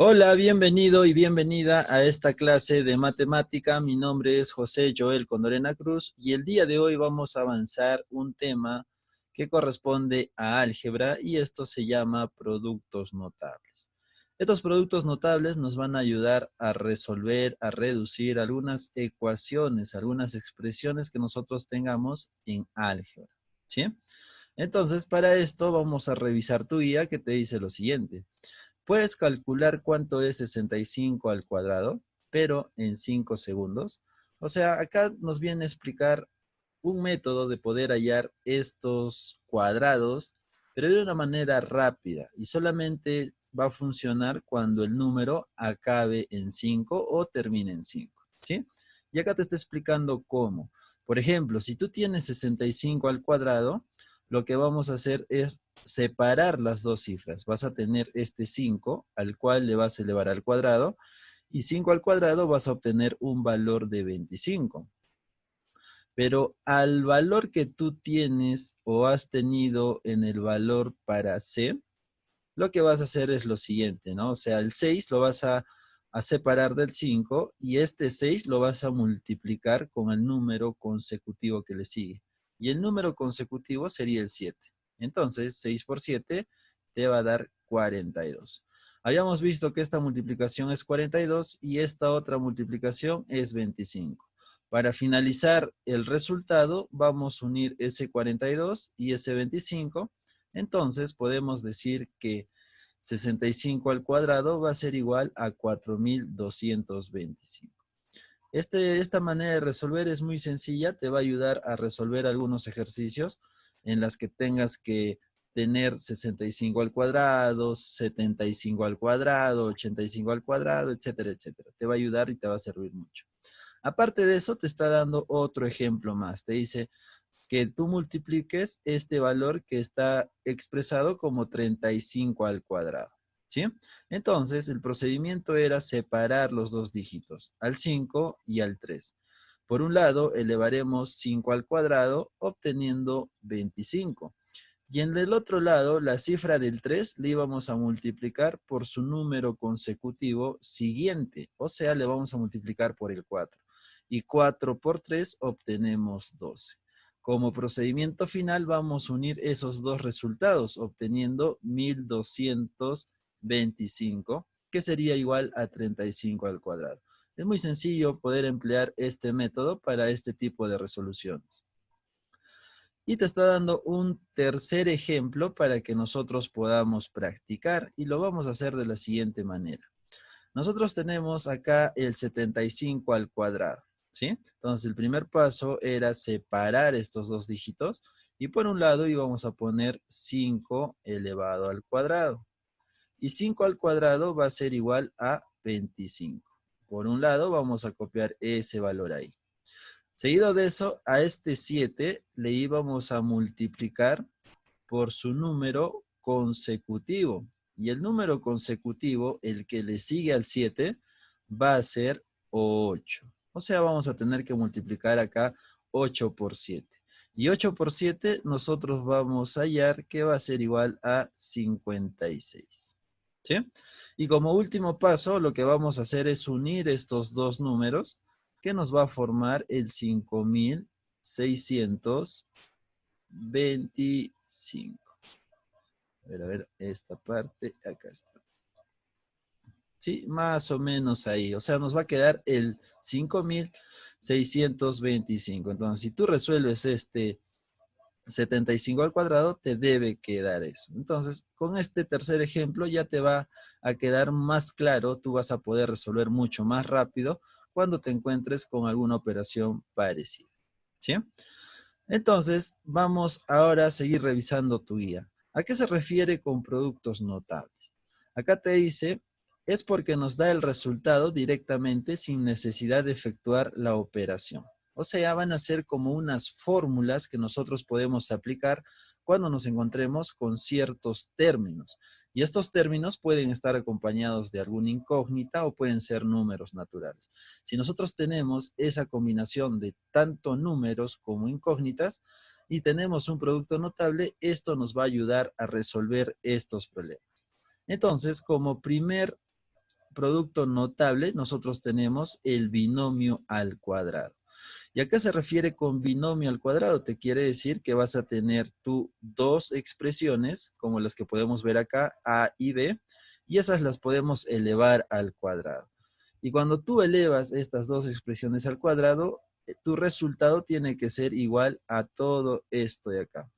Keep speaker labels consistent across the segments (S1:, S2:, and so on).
S1: Hola, bienvenido y bienvenida a esta clase de matemática. Mi nombre es José Joel Condorena Cruz y el día de hoy vamos a avanzar un tema que corresponde a álgebra y esto se llama productos notables. Estos productos notables nos van a ayudar a resolver, a reducir algunas ecuaciones, algunas expresiones que nosotros tengamos en álgebra, ¿sí? Entonces, para esto vamos a revisar tu guía que te dice lo siguiente. Puedes calcular cuánto es 65 al cuadrado, pero en 5 segundos. O sea, acá nos viene a explicar un método de poder hallar estos cuadrados, pero de una manera rápida. Y solamente va a funcionar cuando el número acabe en 5 o termine en 5, ¿sí? Y acá te está explicando cómo. Por ejemplo, si tú tienes 65 al cuadrado, lo que vamos a hacer es separar las dos cifras. Vas a tener este 5, al cual le vas a elevar al cuadrado, y 5 al cuadrado vas a obtener un valor de 25. Pero al valor que tú tienes o has tenido en el valor para C, lo que vas a hacer es lo siguiente, ¿no? O sea, el 6 lo vas a separar del 5 y este 6 lo vas a multiplicar con el número consecutivo que le sigue. Y el número consecutivo sería el 7. Entonces, 6 por 7 te va a dar 42. Habíamos visto que esta multiplicación es 42 y esta otra multiplicación es 25. Para finalizar el resultado, vamos a unir ese 42 y ese 25. Entonces, podemos decir que 65 al cuadrado va a ser igual a 4225. Esta manera de resolver es muy sencilla, te va a ayudar a resolver algunos ejercicios en las que tengas que tener 65 al cuadrado, 75 al cuadrado, 85 al cuadrado, etcétera, etcétera. Te va a ayudar y te va a servir mucho. Aparte de eso, te está dando otro ejemplo más. Te dice que tú multipliques este valor que está expresado como 35 al cuadrado, ¿sí? Entonces, el procedimiento era separar los dos dígitos, al 5 y al 3. Por un lado, elevaremos 5 al cuadrado, obteniendo 25. Y en el otro lado, la cifra del 3 le íbamos a multiplicar por su número consecutivo siguiente. O sea, le vamos a multiplicar por el 4. Y 4 por 3 obtenemos 12. Como procedimiento final vamos a unir esos dos resultados, obteniendo 1225, que sería igual a 35 al cuadrado. Es muy sencillo poder emplear este método para este tipo de resoluciones. Y te está dando un tercer ejemplo para que nosotros podamos practicar y lo vamos a hacer de la siguiente manera. Nosotros tenemos acá el 75 al cuadrado, ¿sí? Entonces el primer paso era separar estos dos dígitos y por un lado íbamos a poner 5 elevado al cuadrado. Y 5 al cuadrado va a ser igual a 25. Por un lado vamos a copiar ese valor ahí. Seguido de eso, a este 7 le íbamos a multiplicar por su número consecutivo. Y el número consecutivo, el que le sigue al 7, va a ser 8. O sea, vamos a tener que multiplicar acá 8 por 7. Y 8 por 7 nosotros vamos a hallar que va a ser igual a 56. ¿Sí? Y como último paso, lo que vamos a hacer es unir estos dos números que nos va a formar el 5625. A ver, esta parte, acá está. Sí, más o menos ahí. O sea, nos va a quedar el 5625. Entonces, si tú resuelves este 75 al cuadrado, te debe quedar eso. Entonces, con este tercer ejemplo ya te va a quedar más claro. Tú vas a poder resolver mucho más rápido cuando te encuentres con alguna operación parecida. ¿Sí? Entonces, vamos ahora a seguir revisando tu guía. ¿A qué se refiere con productos notables? Acá te dice, es porque nos da el resultado directamente sin necesidad de efectuar la operación. O sea, van a ser como unas fórmulas que nosotros podemos aplicar cuando nos encontremos con ciertos términos. Y estos términos pueden estar acompañados de alguna incógnita o pueden ser números naturales. Si nosotros tenemos esa combinación de tanto números como incógnitas y tenemos un producto notable, esto nos va a ayudar a resolver estos problemas. Entonces, como primer producto notable, nosotros tenemos el binomio al cuadrado. ¿Y a qué se refiere con binomio al cuadrado? Te quiere decir que vas a tener tú dos expresiones, como las que podemos ver acá, A y B, y esas las podemos elevar al cuadrado. Y cuando tú elevas estas dos expresiones al cuadrado, tu resultado tiene que ser igual a todo esto de acá.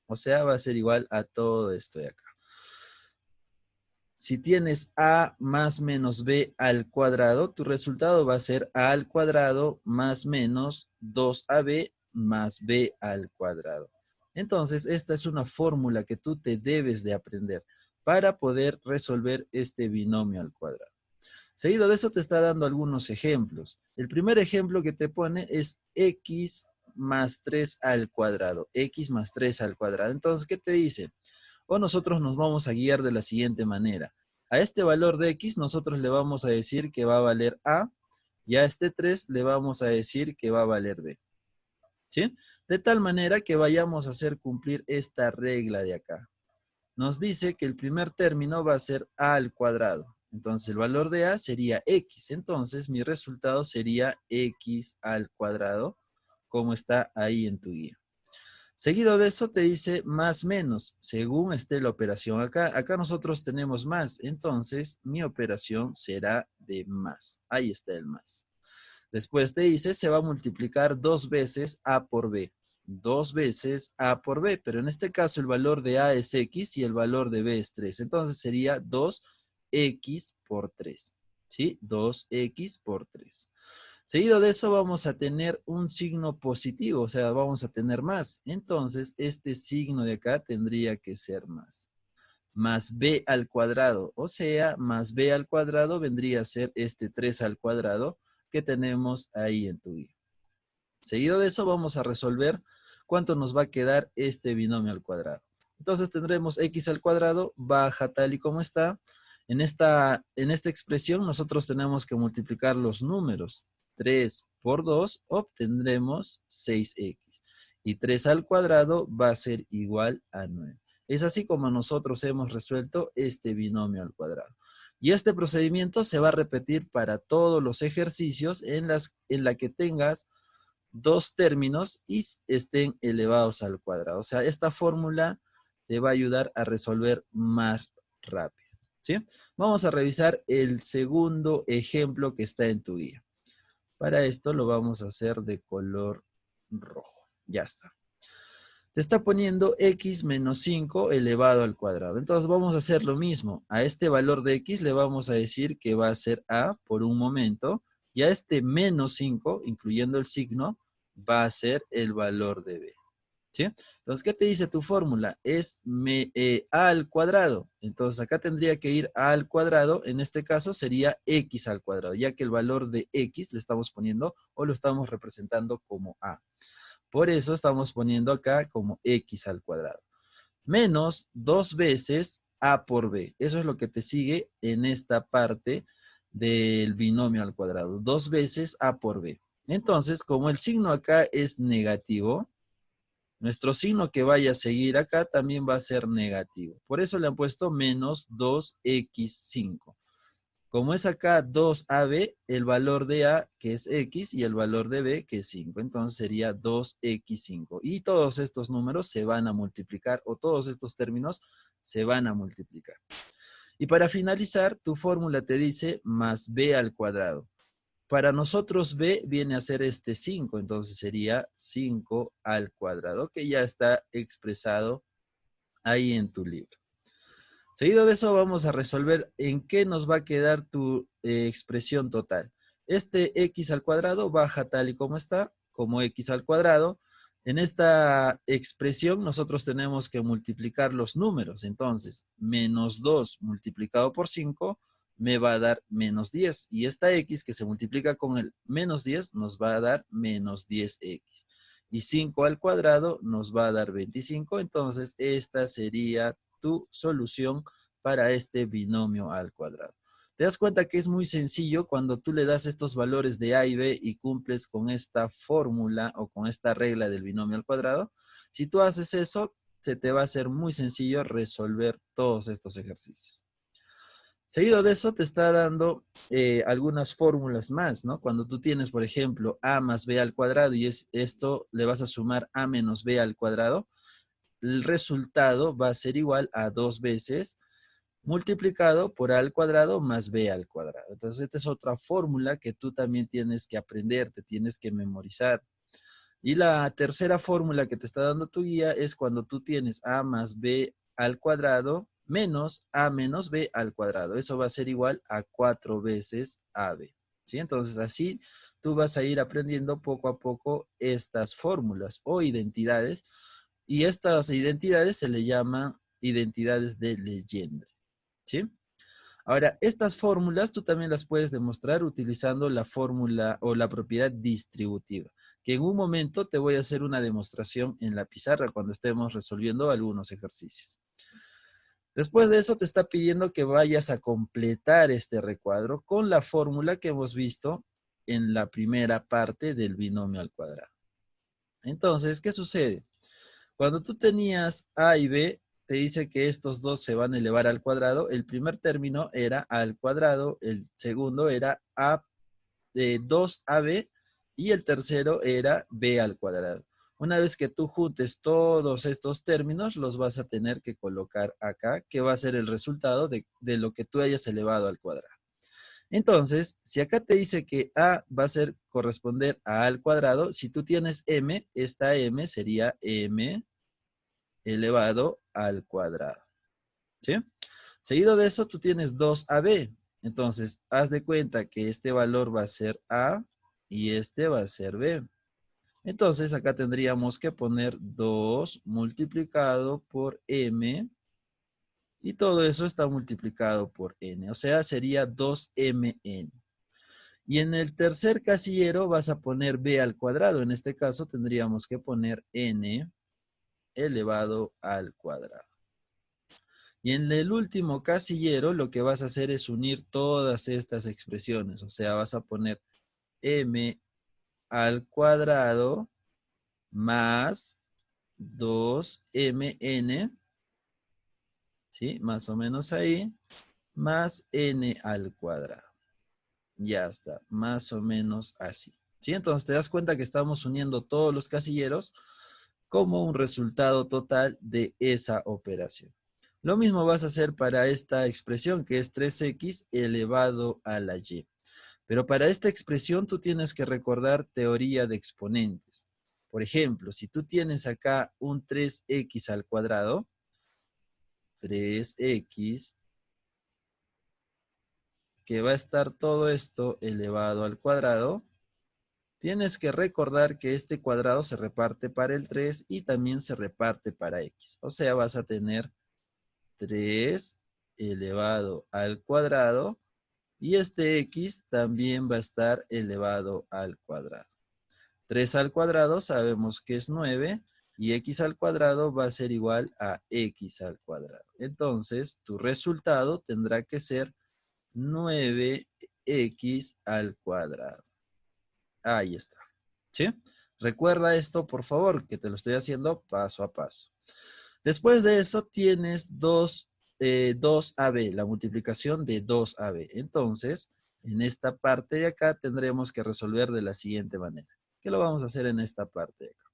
S1: O sea, va a ser igual a todo esto de acá. Si tienes a más menos b al cuadrado, tu resultado va a ser a al cuadrado más menos 2ab más b al cuadrado. Entonces, esta es una fórmula que tú te debes de aprender para poder resolver este binomio al cuadrado. Seguido de eso te está dando algunos ejemplos. El primer ejemplo que te pone es x más 3 al cuadrado. X más 3 al cuadrado. Entonces, ¿qué te dice? O nosotros nos vamos a guiar de la siguiente manera. A este valor de x nosotros le vamos a decir que va a valer a, y a este 3 le vamos a decir que va a valer b. ¿Sí? De tal manera que vayamos a hacer cumplir esta regla de acá. Nos dice que el primer término va a ser a al cuadrado. Entonces el valor de a sería x. Entonces mi resultado sería x al cuadrado, como está ahí en tu guía. Seguido de eso te dice más menos, según esté la operación acá. Acá nosotros tenemos más, entonces mi operación será de más. Ahí está el más. Después te dice se va a multiplicar dos veces a por b. Dos veces a por b, pero en este caso el valor de a es x y el valor de b es 3. Entonces sería 2x por 3. ¿Sí? 2x por 3. Seguido de eso vamos a tener un signo positivo, o sea, vamos a tener más. Entonces, este signo de acá tendría que ser más. Más b al cuadrado, o sea, más b al cuadrado vendría a ser este 3 al cuadrado que tenemos ahí en tu guía. Seguido de eso vamos a resolver cuánto nos va a quedar este binomio al cuadrado. Entonces tendremos x al cuadrado, baja tal y como está. En esta expresión nosotros tenemos que multiplicar los números. 3 por 2 obtendremos 6x. Y 3 al cuadrado va a ser igual a 9. Es así como nosotros hemos resuelto este binomio al cuadrado. Y este procedimiento se va a repetir para todos los ejercicios en la que tengas dos términos y estén elevados al cuadrado. O sea, esta fórmula te va a ayudar a resolver más rápido. ¿Sí? Vamos a revisar el segundo ejemplo que está en tu guía. Para esto lo vamos a hacer de color rojo. Ya está. Te está poniendo x menos 5 elevado al cuadrado. Entonces vamos a hacer lo mismo. A este valor de x le vamos a decir que va a ser a por un momento. Y a este menos 5, incluyendo el signo, va a ser el valor de b. ¿Sí? Entonces, ¿qué te dice tu fórmula? Es a al cuadrado. Entonces, acá tendría que ir a al cuadrado. En este caso sería x al cuadrado, ya que el valor de x le estamos poniendo o lo estamos representando como a. Por eso estamos poniendo acá como x al cuadrado. Menos 2 veces a por b. Eso es lo que te sigue en esta parte del binomio al cuadrado. 2 veces a por b. Entonces, como el signo acá es negativo, nuestro signo que vaya a seguir acá también va a ser negativo. Por eso le han puesto menos 2x5. Como es acá 2ab, el valor de a, que es x, y el valor de b, que es 5. Entonces sería 2x5. Y todos estos números se van a multiplicar, o todos estos términos se van a multiplicar. Y para finalizar, tu fórmula te dice más b al cuadrado. Para nosotros b viene a ser este 5, entonces sería 5 al cuadrado, que ya está expresado ahí en tu libro. Seguido de eso vamos a resolver en qué nos va a quedar tu expresión total. Este x al cuadrado baja tal y como está, como x al cuadrado. En esta expresión nosotros tenemos que multiplicar los números. Entonces, menos 2 multiplicado por 5 me va a dar menos 10. Y esta x que se multiplica con el menos 10 nos va a dar menos 10x. Y 5 al cuadrado nos va a dar 25. Entonces, esta sería tu solución para este binomio al cuadrado. ¿Te das cuenta que es muy sencillo cuando tú le das estos valores de a y b y cumples con esta fórmula o con esta regla del binomio al cuadrado? Si tú haces eso, se te va a hacer muy sencillo resolver todos estos ejercicios. Seguido de eso te está dando algunas fórmulas más, ¿no? Cuando tú tienes, por ejemplo, a más b al cuadrado y esto le vas a sumar a menos b al cuadrado, el resultado va a ser igual a 2 veces multiplicado por a al cuadrado más b al cuadrado. Entonces, esta es otra fórmula que tú también tienes que aprender, te tienes que memorizar. Y la tercera fórmula que te está dando tu guía es cuando tú tienes a más b al cuadrado menos a menos b al cuadrado. Eso va a ser igual a 4 veces ab. ¿Sí? Entonces, así tú vas a ir aprendiendo poco a poco estas fórmulas o identidades. Y estas identidades se le llaman identidades de Legendre. ¿Sí? Ahora, estas fórmulas tú también las puedes demostrar utilizando la fórmula o la propiedad distributiva, que en un momento te voy a hacer una demostración en la pizarra cuando estemos resolviendo algunos ejercicios. Después de eso te está pidiendo que vayas a completar este recuadro con la fórmula que hemos visto en la primera parte del binomio al cuadrado. Entonces, ¿qué sucede? Cuando tú tenías a y b, te dice que estos dos se van a elevar al cuadrado. El primer término era a al cuadrado, el segundo era a de 2ab y el tercero era b al cuadrado. Una vez que tú juntes todos estos términos, los vas a tener que colocar acá, que va a ser el resultado de lo que tú hayas elevado al cuadrado. Entonces, si acá te dice que a va a ser corresponder a al cuadrado, si tú tienes m, esta m sería m elevado al cuadrado, ¿sí? Seguido de eso, tú tienes 2ab. Entonces, haz de cuenta que este valor va a ser a y este va a ser b. Entonces, acá tendríamos que poner 2 multiplicado por m y todo eso está multiplicado por n. O sea, sería 2mn. Y en el tercer casillero vas a poner b al cuadrado. En este caso, tendríamos que poner n elevado al cuadrado. Y en el último casillero lo que vas a hacer es unir todas estas expresiones. O sea, vas a poner m al cuadrado más 2mn, ¿sí? Más o menos ahí, más n al cuadrado. Ya está, más o menos así. ¿Sí? Entonces te das cuenta que estamos uniendo todos los casilleros como un resultado total de esa operación. Lo mismo vas a hacer para esta expresión que es 3x elevado a la y. Pero para esta expresión tú tienes que recordar teoría de exponentes. Por ejemplo, si tú tienes acá un 3x al cuadrado, 3x, que va a estar todo esto elevado al cuadrado, tienes que recordar que este cuadrado se reparte para el 3 y también se reparte para x. O sea, vas a tener 3 elevado al cuadrado y este x también va a estar elevado al cuadrado. 3 al cuadrado sabemos que es 9 y x al cuadrado va a ser igual a x al cuadrado. Entonces, tu resultado tendrá que ser 9x al cuadrado. Ahí está. ¿Sí? Recuerda esto, por favor, que te lo estoy haciendo paso a paso. Después de eso tienes 2ab, la multiplicación de 2ab. Entonces, en esta parte de acá tendremos que resolver de la siguiente manera. ¿Qué lo vamos a hacer en esta parte de acá?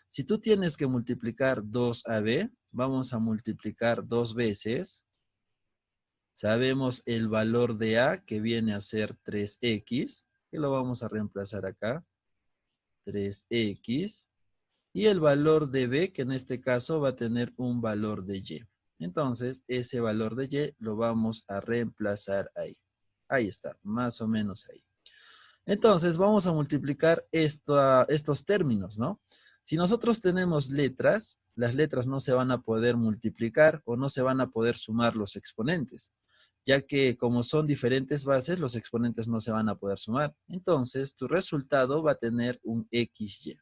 S1: Si tú tienes que multiplicar 2ab, vamos a multiplicar 2 veces. Sabemos el valor de a, que viene a ser 3x, que lo vamos a reemplazar acá. 3x. Y el valor de b, que en este caso va a tener un valor de y. Entonces, ese valor de y lo vamos a reemplazar ahí. Ahí está, más o menos ahí. Entonces, vamos a multiplicar estos términos, ¿no? Si nosotros tenemos letras, las letras no se van a poder multiplicar o no se van a poder sumar los exponentes, ya que como son diferentes bases, los exponentes no se van a poder sumar. Entonces, tu resultado va a tener un XY.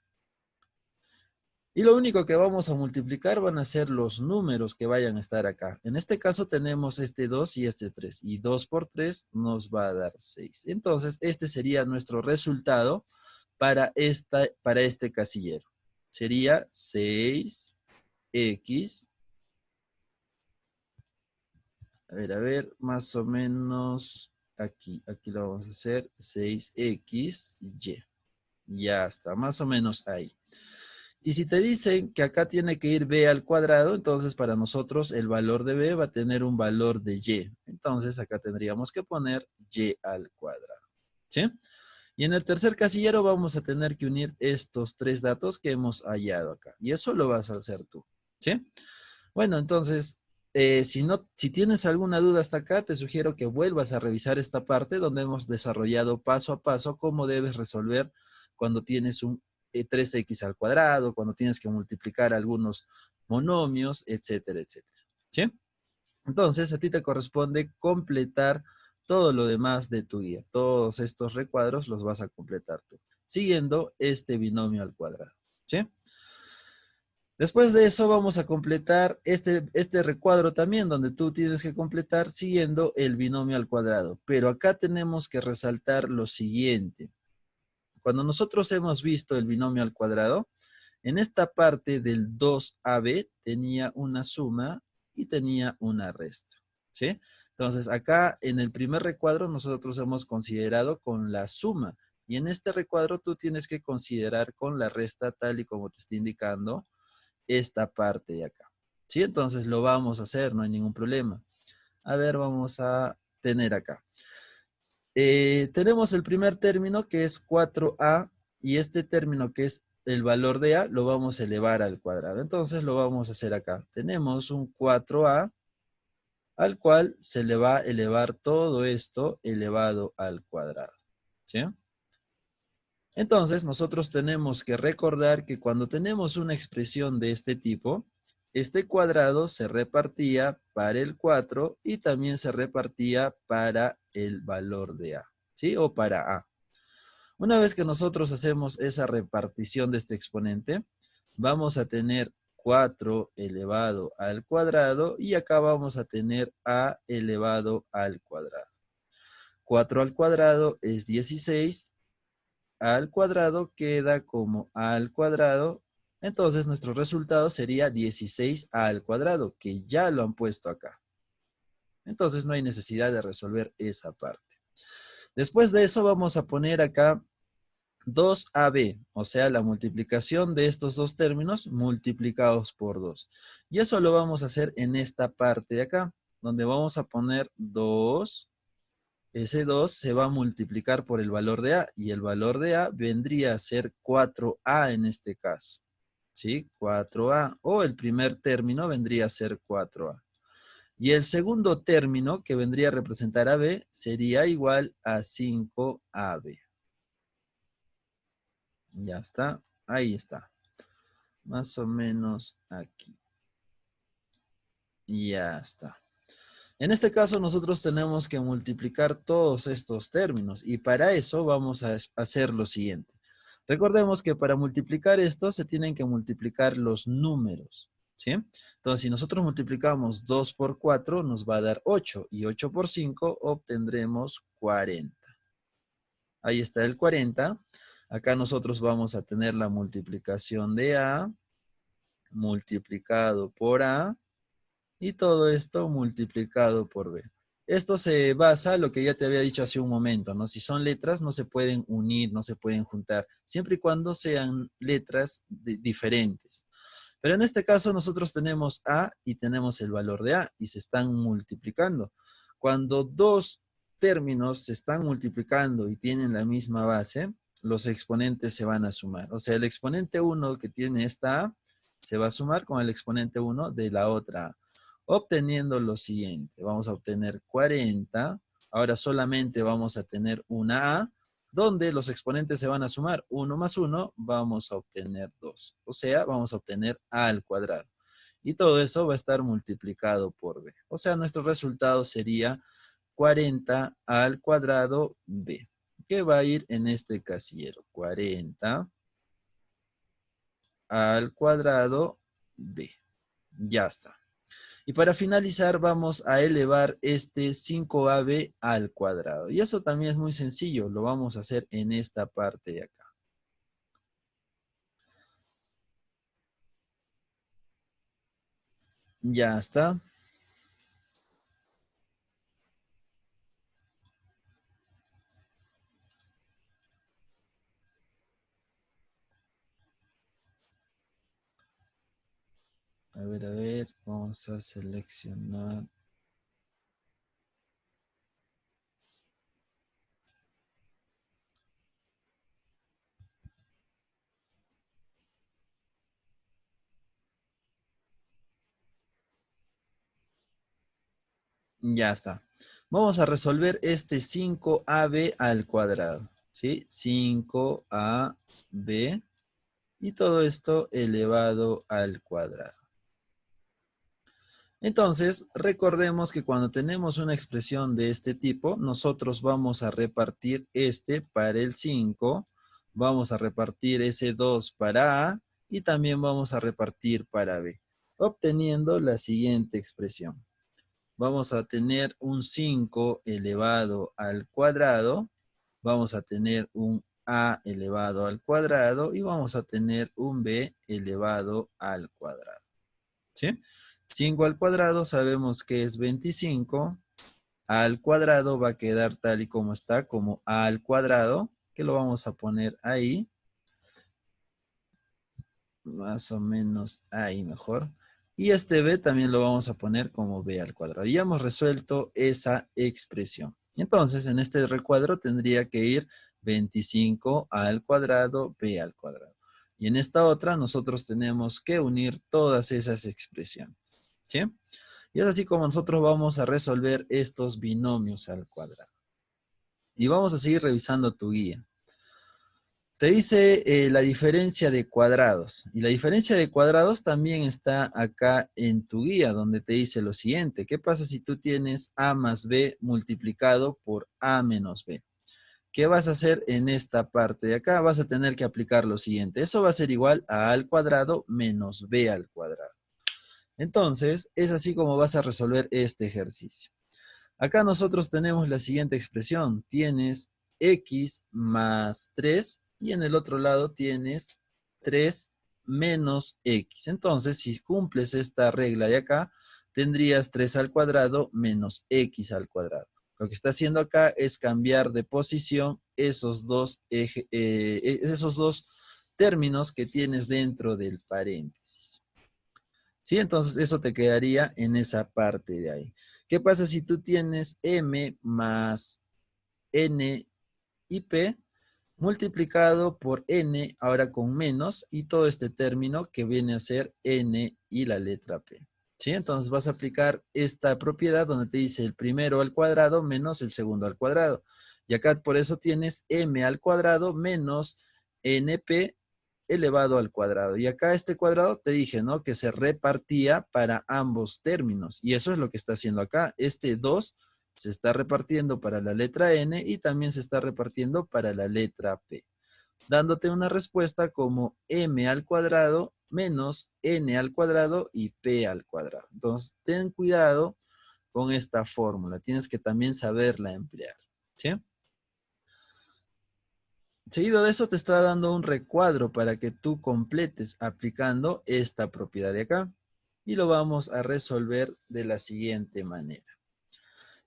S1: Y lo único que vamos a multiplicar van a ser los números que vayan a estar acá. En este caso tenemos este 2 y este 3. Y 2 por 3 nos va a dar 6. Entonces, este sería nuestro resultado para este casillero. Sería 6x A ver, más o menos aquí lo vamos a hacer 6x y. Ya está, más o menos ahí. Y si te dicen que acá tiene que ir b al cuadrado, entonces para nosotros el valor de b va a tener un valor de y. Entonces acá tendríamos que poner y al cuadrado. ¿Sí? Y en el tercer casillero vamos a tener que unir estos tres datos que hemos hallado acá. Y eso lo vas a hacer tú. ¿Sí? Bueno, entonces, si tienes alguna duda hasta acá, te sugiero que vuelvas a revisar esta parte donde hemos desarrollado paso a paso cómo debes resolver cuando tienes un 3x al cuadrado, cuando tienes que multiplicar algunos monomios, etcétera, etcétera. ¿Sí? Entonces, a ti te corresponde completar todo lo demás de tu guía. Todos estos recuadros los vas a completar tú, siguiendo este binomio al cuadrado. ¿Sí? Después de eso vamos a completar este recuadro también, donde tú tienes que completar siguiendo el binomio al cuadrado. Pero acá tenemos que resaltar lo siguiente. Cuando nosotros hemos visto el binomio al cuadrado, en esta parte del 2AB tenía una suma y tenía una resta. ¿Sí? Entonces acá en el primer recuadro nosotros hemos considerado con la suma. Y en este recuadro tú tienes que considerar con la resta tal y como te está indicando esta parte de acá. ¿Sí? Entonces lo vamos a hacer, no hay ningún problema. A ver, vamos a tener acá. Tenemos el primer término que es 4a y este término que es el valor de a lo vamos a elevar al cuadrado. Entonces lo vamos a hacer acá. Tenemos un 4a al cual se le va a elevar todo esto elevado al cuadrado. ¿Sí? Entonces, nosotros tenemos que recordar que cuando tenemos una expresión de este tipo, este cuadrado se repartía para el 4 y también se repartía para el valor de a, ¿sí? O para a. Una vez que nosotros hacemos esa repartición de este exponente, vamos a tener 4 elevado al cuadrado y acá vamos a tener a elevado al cuadrado. 4 al cuadrado es 16 al cuadrado queda como a al cuadrado. Entonces nuestro resultado sería 16a al cuadrado, que ya lo han puesto acá. Entonces no hay necesidad de resolver esa parte. Después de eso vamos a poner acá 2ab, o sea, la multiplicación de estos dos términos multiplicados por 2. Y eso lo vamos a hacer en esta parte de acá, donde vamos a poner 2. Ese 2 se va a multiplicar por el valor de a y el valor de a vendría a ser 4a en este caso. ¿Sí? 4a o el primer término vendría a ser 4a. Y el segundo término que vendría a representar a b sería igual a 5ab. Ya está, ahí está. Más o menos aquí. Ya está. En este caso nosotros tenemos que multiplicar todos estos términos y para eso vamos a hacer lo siguiente. Recordemos que para multiplicar esto se tienen que multiplicar los números, ¿sí? Entonces si nosotros multiplicamos 2 por 4 nos va a dar 8 y 8 por 5 obtendremos 40. Ahí está el 40. Acá nosotros vamos a tener la multiplicación de A multiplicado por A y todo esto multiplicado por b. Esto se basa en lo que ya te había dicho hace un momento, ¿no? Si son letras, no se pueden unir, no se pueden juntar, siempre y cuando sean letras diferentes. Pero en este caso nosotros tenemos a y tenemos el valor de a y se están multiplicando. Cuando dos términos se están multiplicando y tienen la misma base, los exponentes se van a sumar. O sea, el exponente 1 que tiene esta a se va a sumar con el exponente 1 de la otra a obteniendo lo siguiente. Vamos a obtener 40. Ahora solamente vamos a tener una A, donde los exponentes se van a sumar. 1 más 1, vamos a obtener 2. O sea, vamos a obtener A al cuadrado. Y todo eso va a estar multiplicado por B. O sea, nuestro resultado sería 40 al cuadrado B. Que va a ir en este casillero. 40 al cuadrado B. Ya está. Y para finalizar vamos a elevar este 5ab al cuadrado. Y eso también es muy sencillo, lo vamos a hacer en esta parte de acá. Ya está. A ver, vamos a seleccionar. Ya está. Vamos a resolver este 5ab al cuadrado, ¿sí? 5ab y todo esto elevado al cuadrado. Entonces, recordemos que cuando tenemos una expresión de este tipo, nosotros vamos a repartir este para el 5, vamos a repartir ese 2 para A y también vamos a repartir para B, obteniendo la siguiente expresión. Vamos a tener un 5 elevado al cuadrado, vamos a tener un A elevado al cuadrado y vamos a tener un B elevado al cuadrado. ¿Sí? 5 al cuadrado sabemos que es 25. A al cuadrado va a quedar tal y como está, como A al cuadrado, que lo vamos a poner ahí. Más o menos ahí mejor. Y este B también lo vamos a poner como B al cuadrado. Ya hemos resuelto esa expresión. Entonces, en este recuadro tendría que ir 25 al cuadrado, B al cuadrado. Y en esta otra nosotros tenemos que unir todas esas expresiones. ¿Sí? Y es así como nosotros vamos a resolver estos binomios al cuadrado. Y vamos a seguir revisando tu guía. Te dice la diferencia de cuadrados. Y la diferencia de cuadrados también está acá en tu guía, donde te dice lo siguiente. ¿Qué pasa si tú tienes A más B multiplicado por A menos B? ¿Qué vas a hacer en esta parte de acá? Vas a tener que aplicar lo siguiente. Eso va a ser igual a al cuadrado menos B al cuadrado. Entonces, es así como vas a resolver este ejercicio. Acá nosotros tenemos la siguiente expresión. Tienes x más 3 y en el otro lado tienes 3 menos x. Entonces, si cumples esta regla de acá, tendrías 3 al cuadrado menos x al cuadrado. Lo que está haciendo acá es cambiar de posición esos dos términos que tienes dentro del paréntesis. ¿Sí? Entonces eso te quedaría en esa parte de ahí. ¿Qué pasa si tú tienes m más n y p multiplicado por n ahora con menos y todo este término que viene a ser n y la letra p? ¿Sí? Entonces vas a aplicar esta propiedad donde te dice el primero al cuadrado menos el segundo al cuadrado. Y acá por eso tienes m al cuadrado menos np elevado al cuadrado. Y acá este cuadrado te dije, ¿no? Que se repartía para ambos términos. Y eso es lo que está haciendo acá. Este 2 se está repartiendo para la letra n y también se está repartiendo para la letra p, dándote una respuesta como m al cuadrado menos n al cuadrado y p al cuadrado. Entonces, ten cuidado con esta fórmula. Tienes que también saberla emplear. ¿Sí? Seguido de eso te está dando un recuadro para que tú completes aplicando esta propiedad de acá. Y lo vamos a resolver de la siguiente manera.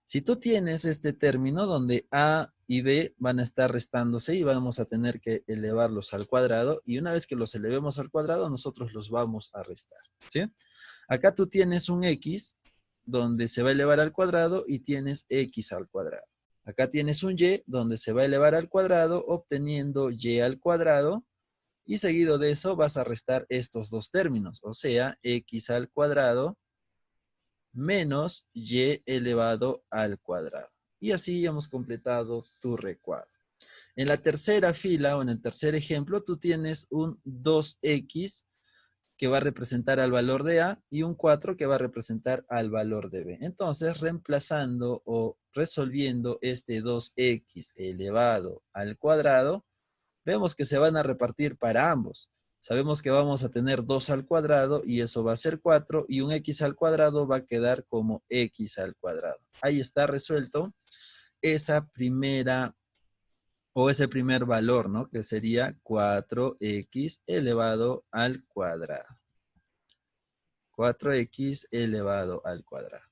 S1: Si tú tienes este término donde A y B van a estar restándose y vamos a tener que elevarlos al cuadrado, y una vez que los elevemos al cuadrado, nosotros los vamos a restar, ¿sí? Acá tú tienes un X donde se va a elevar al cuadrado y tienes X al cuadrado. Acá tienes un Y donde se va a elevar al cuadrado obteniendo Y al cuadrado y seguido de eso vas a restar estos dos términos, o sea, X al cuadrado menos y elevado al cuadrado. Y así hemos completado tu recuadro. En la tercera fila o en el tercer ejemplo, tú tienes un 2x que va a representar al valor de A y un 4 que va a representar al valor de B. Entonces, reemplazando o resolviendo este 2x elevado al cuadrado, vemos que se van a repartir para ambos. Sabemos que vamos a tener 2 al cuadrado y eso va a ser 4 y un x al cuadrado va a quedar como x al cuadrado. Ahí está resuelto esa primera o ese primer valor, ¿no? Que sería 4x elevado al cuadrado. 4x elevado al cuadrado.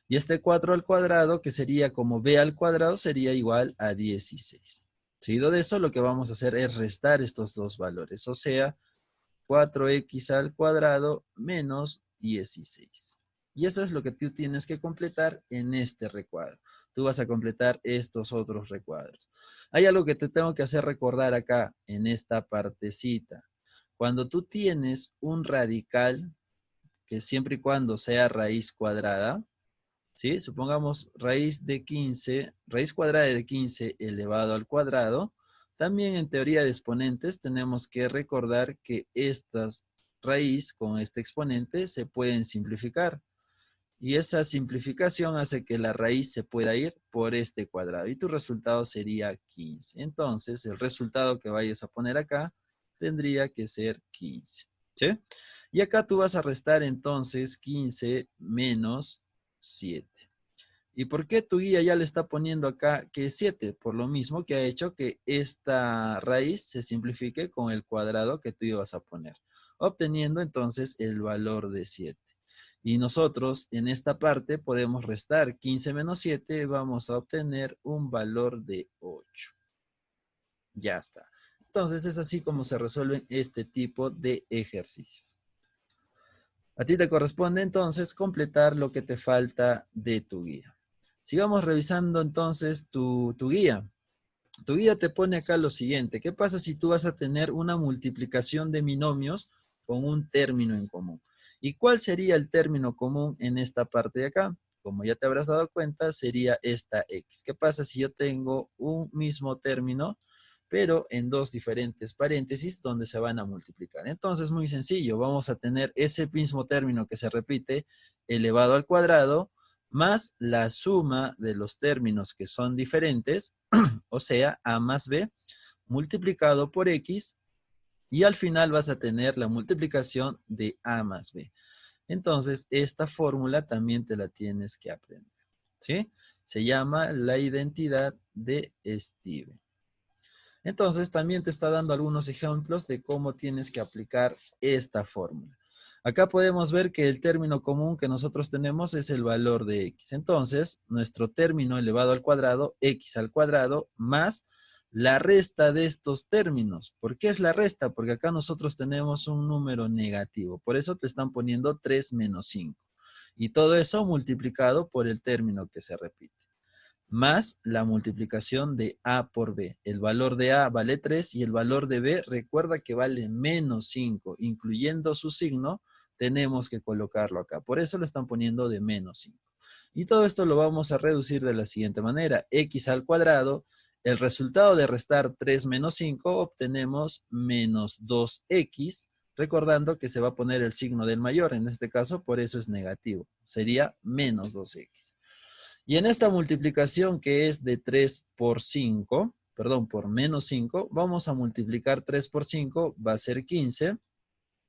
S1: Y este 4 al cuadrado, que sería como b al cuadrado, sería igual a 16. Seguido de eso, lo que vamos a hacer es restar estos dos valores. O sea, 4x al cuadrado menos 16. Y eso es lo que tú tienes que completar en este recuadro. Tú vas a completar estos otros recuadros. Hay algo que te tengo que hacer recordar acá, en esta partecita. Cuando tú tienes un radical, que siempre y cuando sea raíz cuadrada, ¿sí? Supongamos raíz cuadrada de 15 elevado al cuadrado. También en teoría de exponentes tenemos que recordar que estas raíz con este exponente se pueden simplificar. Y esa simplificación hace que la raíz se pueda ir por este cuadrado. Y tu resultado sería 15. Entonces, el resultado que vayas a poner acá tendría que ser 15. ¿Sí? Y acá tú vas a restar entonces 15 menos 7. ¿Y por qué tu guía ya le está poniendo acá que es 7? Por lo mismo que ha hecho que esta raíz se simplifique con el cuadrado que tú ibas a poner, obteniendo entonces el valor de 7. Y nosotros en esta parte podemos restar 15 menos 7, vamos a obtener un valor de 8. Ya está. Entonces es así como se resuelven este tipo de ejercicios. A ti te corresponde entonces completar lo que te falta de tu guía. Sigamos revisando entonces tu guía. Tu guía te pone acá lo siguiente. ¿Qué pasa si tú vas a tener una multiplicación de binomios con un término en común? ¿Y cuál sería el término común en esta parte de acá? Como ya te habrás dado cuenta, sería esta x. ¿Qué pasa si yo tengo un mismo término, pero en dos diferentes paréntesis donde se van a multiplicar? Entonces, muy sencillo. Vamos a tener ese mismo término que se repite elevado al cuadrado más la suma de los términos que son diferentes, o sea, a más b, multiplicado por x, y al final vas a tener la multiplicación de a más b. Entonces, esta fórmula también te la tienes que aprender, ¿sí? Se llama la identidad de Steven. Entonces, también te está dando algunos ejemplos de cómo tienes que aplicar esta fórmula. Acá podemos ver que el término común que nosotros tenemos es el valor de x. Entonces, nuestro término elevado al cuadrado, x al cuadrado, más la resta de estos términos. ¿Por qué es la resta? Porque acá nosotros tenemos un número negativo. Por eso te están poniendo 3 menos 5. Y todo eso multiplicado por el término que se repite, más la multiplicación de a por b. El valor de a vale 3 y el valor de b recuerda que vale menos 5. Incluyendo su signo, tenemos que colocarlo acá. Por eso lo están poniendo de menos 5. Y todo esto lo vamos a reducir de la siguiente manera. X al cuadrado, el resultado de restar 3 menos 5, obtenemos menos 2x, recordando que se va a poner el signo del mayor. En este caso, por eso es negativo. Sería menos 2x. Y en esta multiplicación que es de 3 por 5, perdón, por menos 5, vamos a multiplicar 3 por 5, va a ser 15.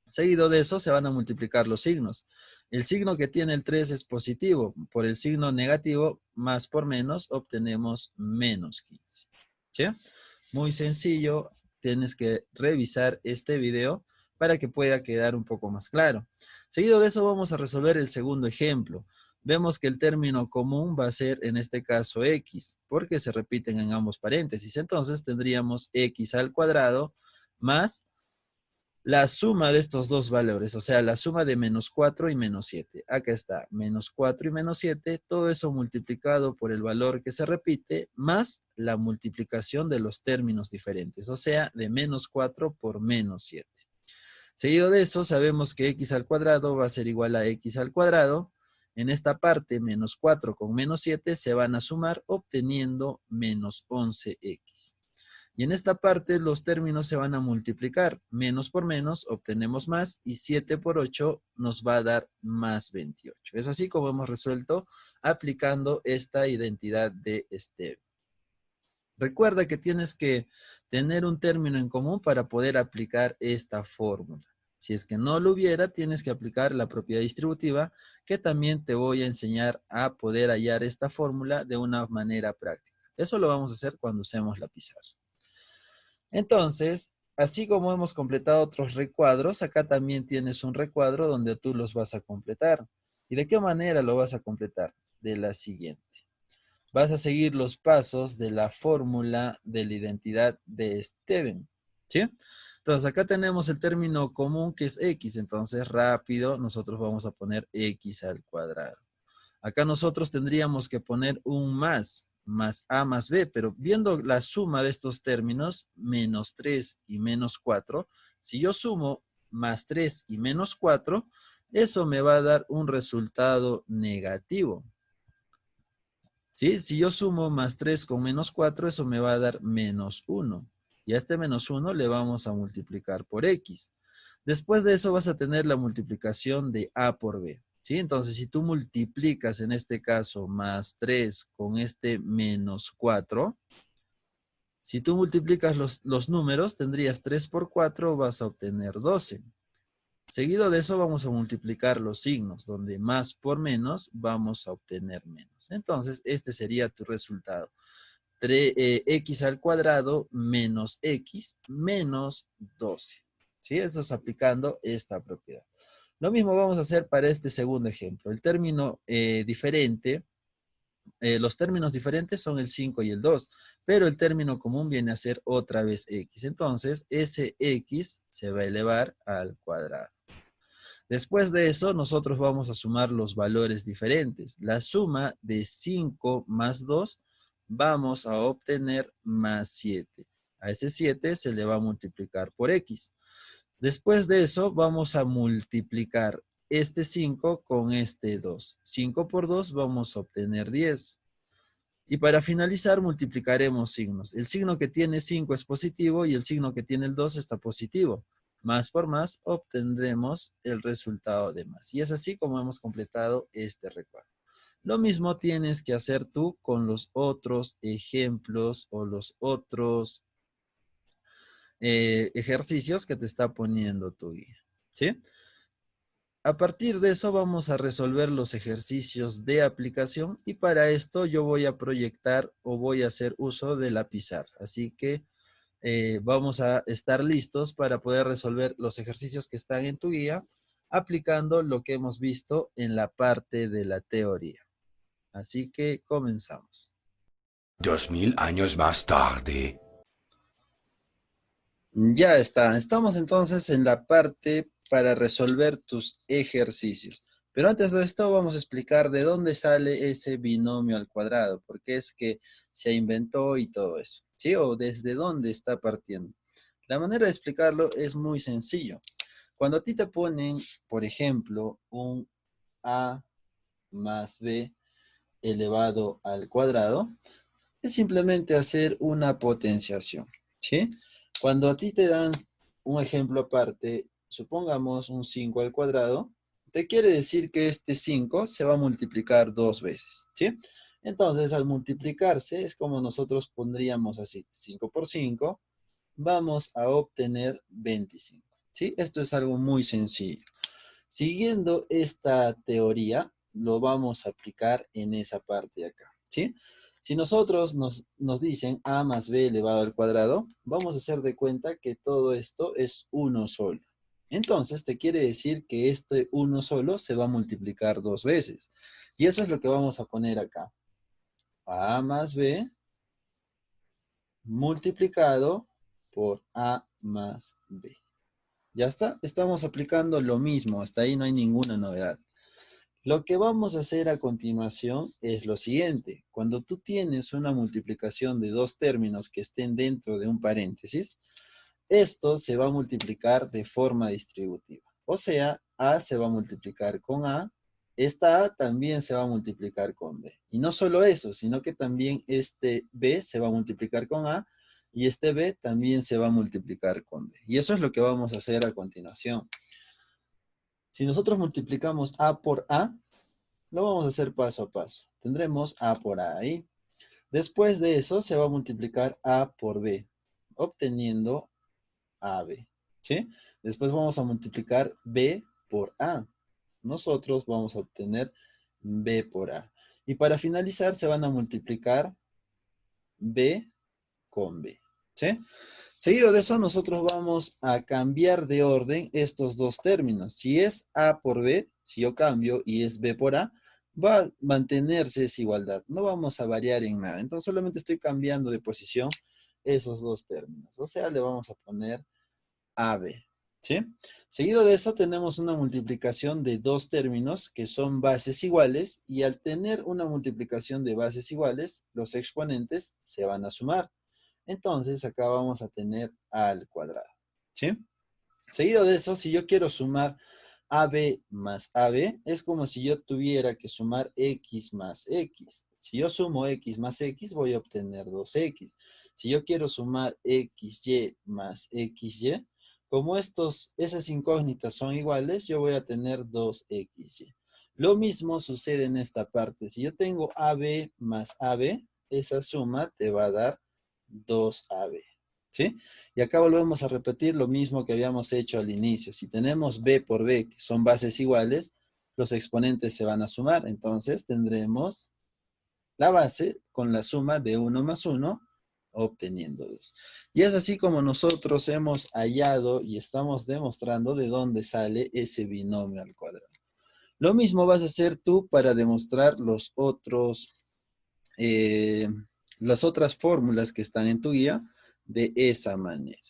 S1: Seguido de eso se van a multiplicar los signos. El signo que tiene el 3 es positivo. Por el signo negativo, más por menos, obtenemos menos 15. ¿Sí? Muy sencillo. Tienes que revisar este video para que pueda quedar un poco más claro. Seguido de eso vamos a resolver el segundo ejemplo. Vemos que el término común va a ser en este caso x, porque se repiten en ambos paréntesis. Entonces tendríamos x al cuadrado más la suma de estos dos valores, o sea, la suma de menos 4 y menos 7. Acá está, menos 4 y menos 7, todo eso multiplicado por el valor que se repite, más la multiplicación de los términos diferentes, o sea, de menos 4 por menos 7. Seguido de eso, sabemos que x al cuadrado va a ser igual a x al cuadrado. En esta parte, menos 4 con menos 7 se van a sumar, obteniendo menos 11x. Y en esta parte los términos se van a multiplicar. Menos por menos obtenemos más y 7 por 8 nos va a dar más 28. Es así como hemos resuelto aplicando esta identidad de Esteban. Recuerda que tienes que tener un término en común para poder aplicar esta fórmula. Si es que no lo hubiera, tienes que aplicar la propiedad distributiva, que también te voy a enseñar a poder hallar esta fórmula de una manera práctica. Eso lo vamos a hacer cuando usemos la pizarra. Entonces, así como hemos completado otros recuadros, acá también tienes un recuadro donde tú los vas a completar. ¿Y de qué manera lo vas a completar? De la siguiente. Vas a seguir los pasos de la fórmula de la identidad de Steven, ¿sí? Entonces, acá tenemos el término común que es x. Entonces, rápido, nosotros vamos a poner x al cuadrado. Acá nosotros tendríamos que poner un más a más b, pero viendo la suma de estos términos, menos 3 y menos 4, si yo sumo más 3 y menos 4, eso me va a dar un resultado negativo. ¿Sí? Si yo sumo más 3 con menos 4, eso me va a dar menos 1. Y a este menos 1 le vamos a multiplicar por x. Después de eso vas a tener la multiplicación de a por b. ¿Sí? Entonces, si tú multiplicas en este caso más 3 con este menos 4, si tú multiplicas los números, tendrías 3 por 4, vas a obtener 12. Seguido de eso vamos a multiplicar los signos, donde más por menos vamos a obtener menos. Entonces, este sería tu resultado. X al cuadrado menos X menos 12. ¿Sí? Eso es aplicando esta propiedad. Lo mismo vamos a hacer para este segundo ejemplo. El término diferente, los términos diferentes son el 5 y el 2, pero el término común viene a ser otra vez X. Entonces, ese X se va a elevar al cuadrado. Después de eso, nosotros vamos a sumar los valores diferentes. La suma de 5 más 2, vamos a obtener más 7. A ese 7 se le va a multiplicar por X. Después de eso, vamos a multiplicar este 5 con este 2. 5 por 2 vamos a obtener 10. Y para finalizar, multiplicaremos signos. El signo que tiene 5 es positivo y el signo que tiene el 2 está positivo. Más por más, obtendremos el resultado de más. Y es así como hemos completado este recuadro. Lo mismo tienes que hacer tú con los otros ejemplos o los otros ejercicios que te está poniendo tu guía. ¿Sí? A partir de eso vamos a resolver los ejercicios de aplicación y para esto yo voy a proyectar o voy a hacer uso de la pizarra. Así que vamos a estar listos para poder resolver los ejercicios que están en tu guía aplicando lo que hemos visto en la parte de la teoría. Así que comenzamos.
S2: 2000 años más tarde.
S1: Ya está. Estamos entonces en la parte para resolver tus ejercicios. Pero antes de esto vamos a explicar de dónde sale ese binomio al cuadrado, por qué es que se inventó y todo eso, ¿sí? O desde dónde está partiendo. La manera de explicarlo es muy sencillo. Cuando a ti te ponen, por ejemplo, un a más b elevado al cuadrado, es simplemente hacer una potenciación, ¿sí? Cuando a ti te dan un ejemplo aparte, supongamos un 5 al cuadrado, te quiere decir que este 5 se va a multiplicar 2 veces, ¿sí? Entonces, al multiplicarse, es como nosotros pondríamos así, 5 por 5, vamos a obtener 25, ¿sí? Esto es algo muy sencillo. Siguiendo esta teoría, lo vamos a aplicar en esa parte de acá, ¿sí? Si nosotros nos dicen a más b elevado al cuadrado, vamos a hacer de cuenta que todo esto es uno solo. Entonces, te quiere decir que este uno solo se va a multiplicar 2 veces. Y eso es lo que vamos a poner acá. A más b multiplicado por a más b. ¿Ya está? Estamos aplicando lo mismo. Hasta ahí no hay ninguna novedad. Lo que vamos a hacer a continuación es lo siguiente. Cuando tú tienes una multiplicación de dos términos que estén dentro de un paréntesis, esto se va a multiplicar de forma distributiva. O sea, A se va a multiplicar con A, esta A también se va a multiplicar con B. Y no solo eso, sino que también este B se va a multiplicar con A y este B también se va a multiplicar con B. Y eso es lo que vamos a hacer a continuación. Si nosotros multiplicamos A por A, lo vamos a hacer paso a paso. Tendremos A por A ahí. Después de eso se va a multiplicar A por B, obteniendo AB. ¿Sí? Después vamos a multiplicar B por A. Nosotros vamos a obtener B por A. Y para finalizar se van a multiplicar B con B. ¿Sí? Seguido de eso, nosotros vamos a cambiar de orden estos dos términos. Si es A por B, si yo cambio y es B por A, va a mantenerse esa igualdad. No vamos a variar en nada. Entonces solamente estoy cambiando de posición esos dos términos. O sea, le vamos a poner AB, ¿sí? Seguido de eso tenemos una multiplicación de dos términos que son bases iguales y al tener una multiplicación de bases iguales, los exponentes se van a sumar. Entonces acá vamos a tener a al cuadrado, ¿sí? Seguido de eso, si yo quiero sumar AB más AB, es como si yo tuviera que sumar X más X. Si yo sumo X más X, voy a obtener 2X. Si yo quiero sumar XY más XY, como esas incógnitas son iguales, yo voy a tener 2XY. Lo mismo sucede en esta parte. Si yo tengo AB más AB, esa suma te va a dar 2AB. ¿Sí? Y acá volvemos a repetir lo mismo que habíamos hecho al inicio. Si tenemos B por B, que son bases iguales, los exponentes se van a sumar. Entonces tendremos la base con la suma de 1 más 1, obteniendo 2. Y es así como nosotros hemos hallado y estamos demostrando de dónde sale ese binomio al cuadrado. Lo mismo vas a hacer tú para demostrar las otras fórmulas que están en tu guía de esa manera.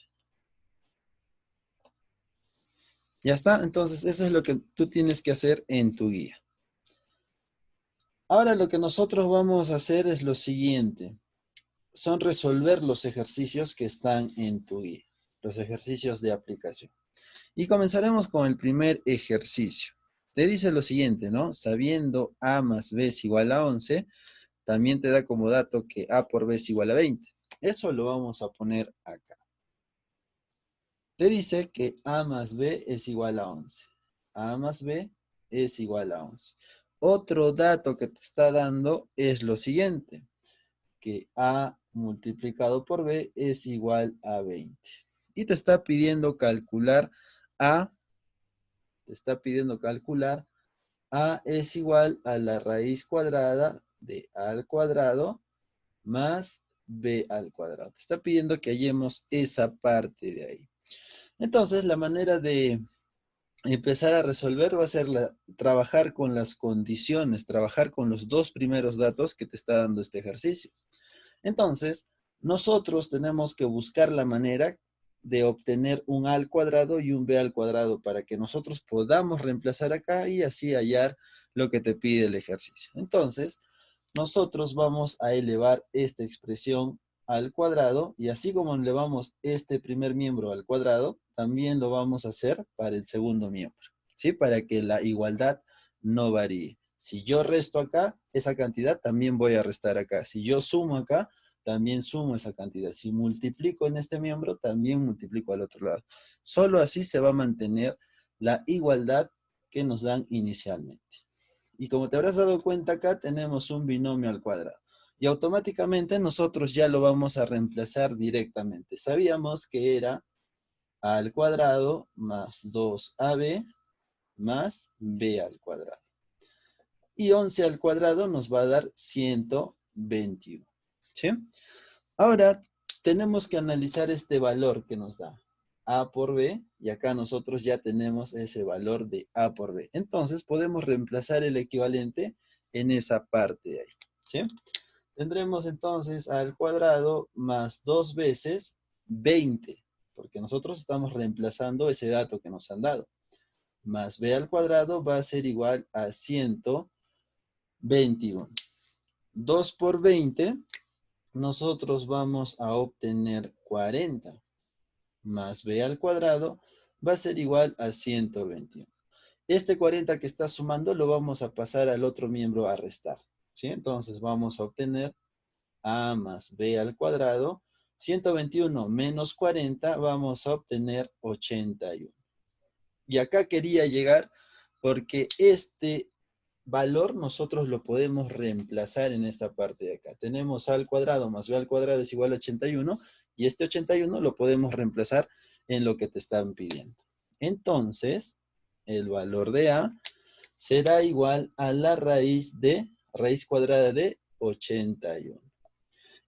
S1: Ya está, entonces eso es lo que tú tienes que hacer en tu guía. Ahora lo que nosotros vamos a hacer es lo siguiente. Son resolver los ejercicios que están en tu guía. Los ejercicios de aplicación. Y comenzaremos con el primer ejercicio. Te dice lo siguiente, ¿no? Sabiendo A más B es igual a 11, también te da como dato que A por B es igual a 20. Eso lo vamos a poner acá. Te dice que A más B es igual a 11. A más B es igual a 11. Otro dato que te está dando es lo siguiente, que A multiplicado por B es igual a 20. Y te está pidiendo calcular A, A es igual a la raíz cuadrada de A al cuadrado más B al cuadrado. Te está pidiendo que hallemos esa parte de ahí. Entonces, la manera de empezar a resolver va a ser trabajar con las condiciones, trabajar con los dos primeros datos que te está dando este ejercicio. Entonces, nosotros tenemos que buscar la manera de obtener un A al cuadrado y un B al cuadrado para que nosotros podamos reemplazar acá y así hallar lo que te pide el ejercicio. Entonces, nosotros vamos a elevar esta expresión al cuadrado y así como elevamos este primer miembro al cuadrado, también lo vamos a hacer para el segundo miembro, ¿sí? Para que la igualdad no varíe. Si yo resto acá, esa cantidad también voy a restar acá. Si yo sumo acá, también sumo esa cantidad. Si multiplico en este miembro, también multiplico al otro lado. Solo así se va a mantener la igualdad que nos dan inicialmente. Y como te habrás dado cuenta acá, tenemos un binomio al cuadrado. Y automáticamente nosotros ya lo vamos a reemplazar directamente. Sabíamos que era A al cuadrado más 2AB más B al cuadrado. Y 11 al cuadrado nos va a dar 121. ¿Sí? Ahora tenemos que analizar este valor que nos da A por B, y acá nosotros ya tenemos ese valor de A por B. Entonces podemos reemplazar el equivalente en esa parte de ahí. ¿Sí? Tendremos entonces A al cuadrado más 2 veces 20, porque nosotros estamos reemplazando ese dato que nos han dado. Más B al cuadrado va a ser igual a 121. 2 por 20, nosotros vamos a obtener 40. Más B al cuadrado va a ser igual a 121. Este 40 que está sumando lo vamos a pasar al otro miembro a restar, ¿sí? Entonces vamos a obtener A más B al cuadrado. 121 menos 40 vamos a obtener 81. Y acá quería llegar porque este valor nosotros lo podemos reemplazar en esta parte de acá. Tenemos A al cuadrado más B al cuadrado es igual a 81 y este 81 lo podemos reemplazar en lo que te están pidiendo. Entonces, el valor de A será igual a la raíz cuadrada de 81.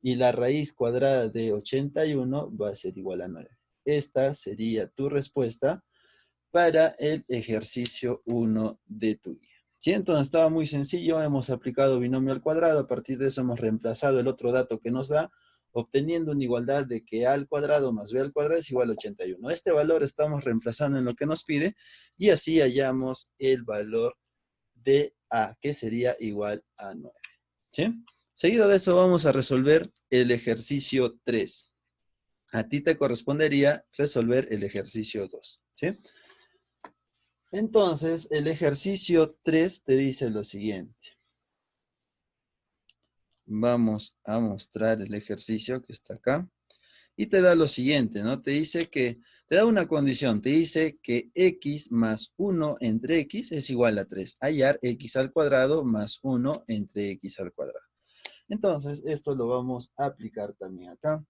S1: Y la raíz cuadrada de 81 va a ser igual a 9. Esta sería tu respuesta para el ejercicio 1 de tu guía. ¿Sí? Entonces estaba muy sencillo, hemos aplicado binomio al cuadrado, a partir de eso hemos reemplazado el otro dato que nos da, obteniendo una igualdad de que a al cuadrado más b al cuadrado es igual a 81. Este valor estamos reemplazando en lo que nos pide y así hallamos el valor de a, que sería igual a 9. ¿Sí? Seguido de eso vamos a resolver el ejercicio 3. A ti te correspondería resolver el ejercicio 2. ¿Sí? Entonces, el ejercicio 3 te dice lo siguiente. Vamos a mostrar el ejercicio que está acá. Y te da lo siguiente, ¿no? Te dice que, te da una condición, te dice que x más 1 entre x es igual a 3. Hallar x al cuadrado más 1 entre x al cuadrado. Entonces, esto lo vamos a aplicar también acá.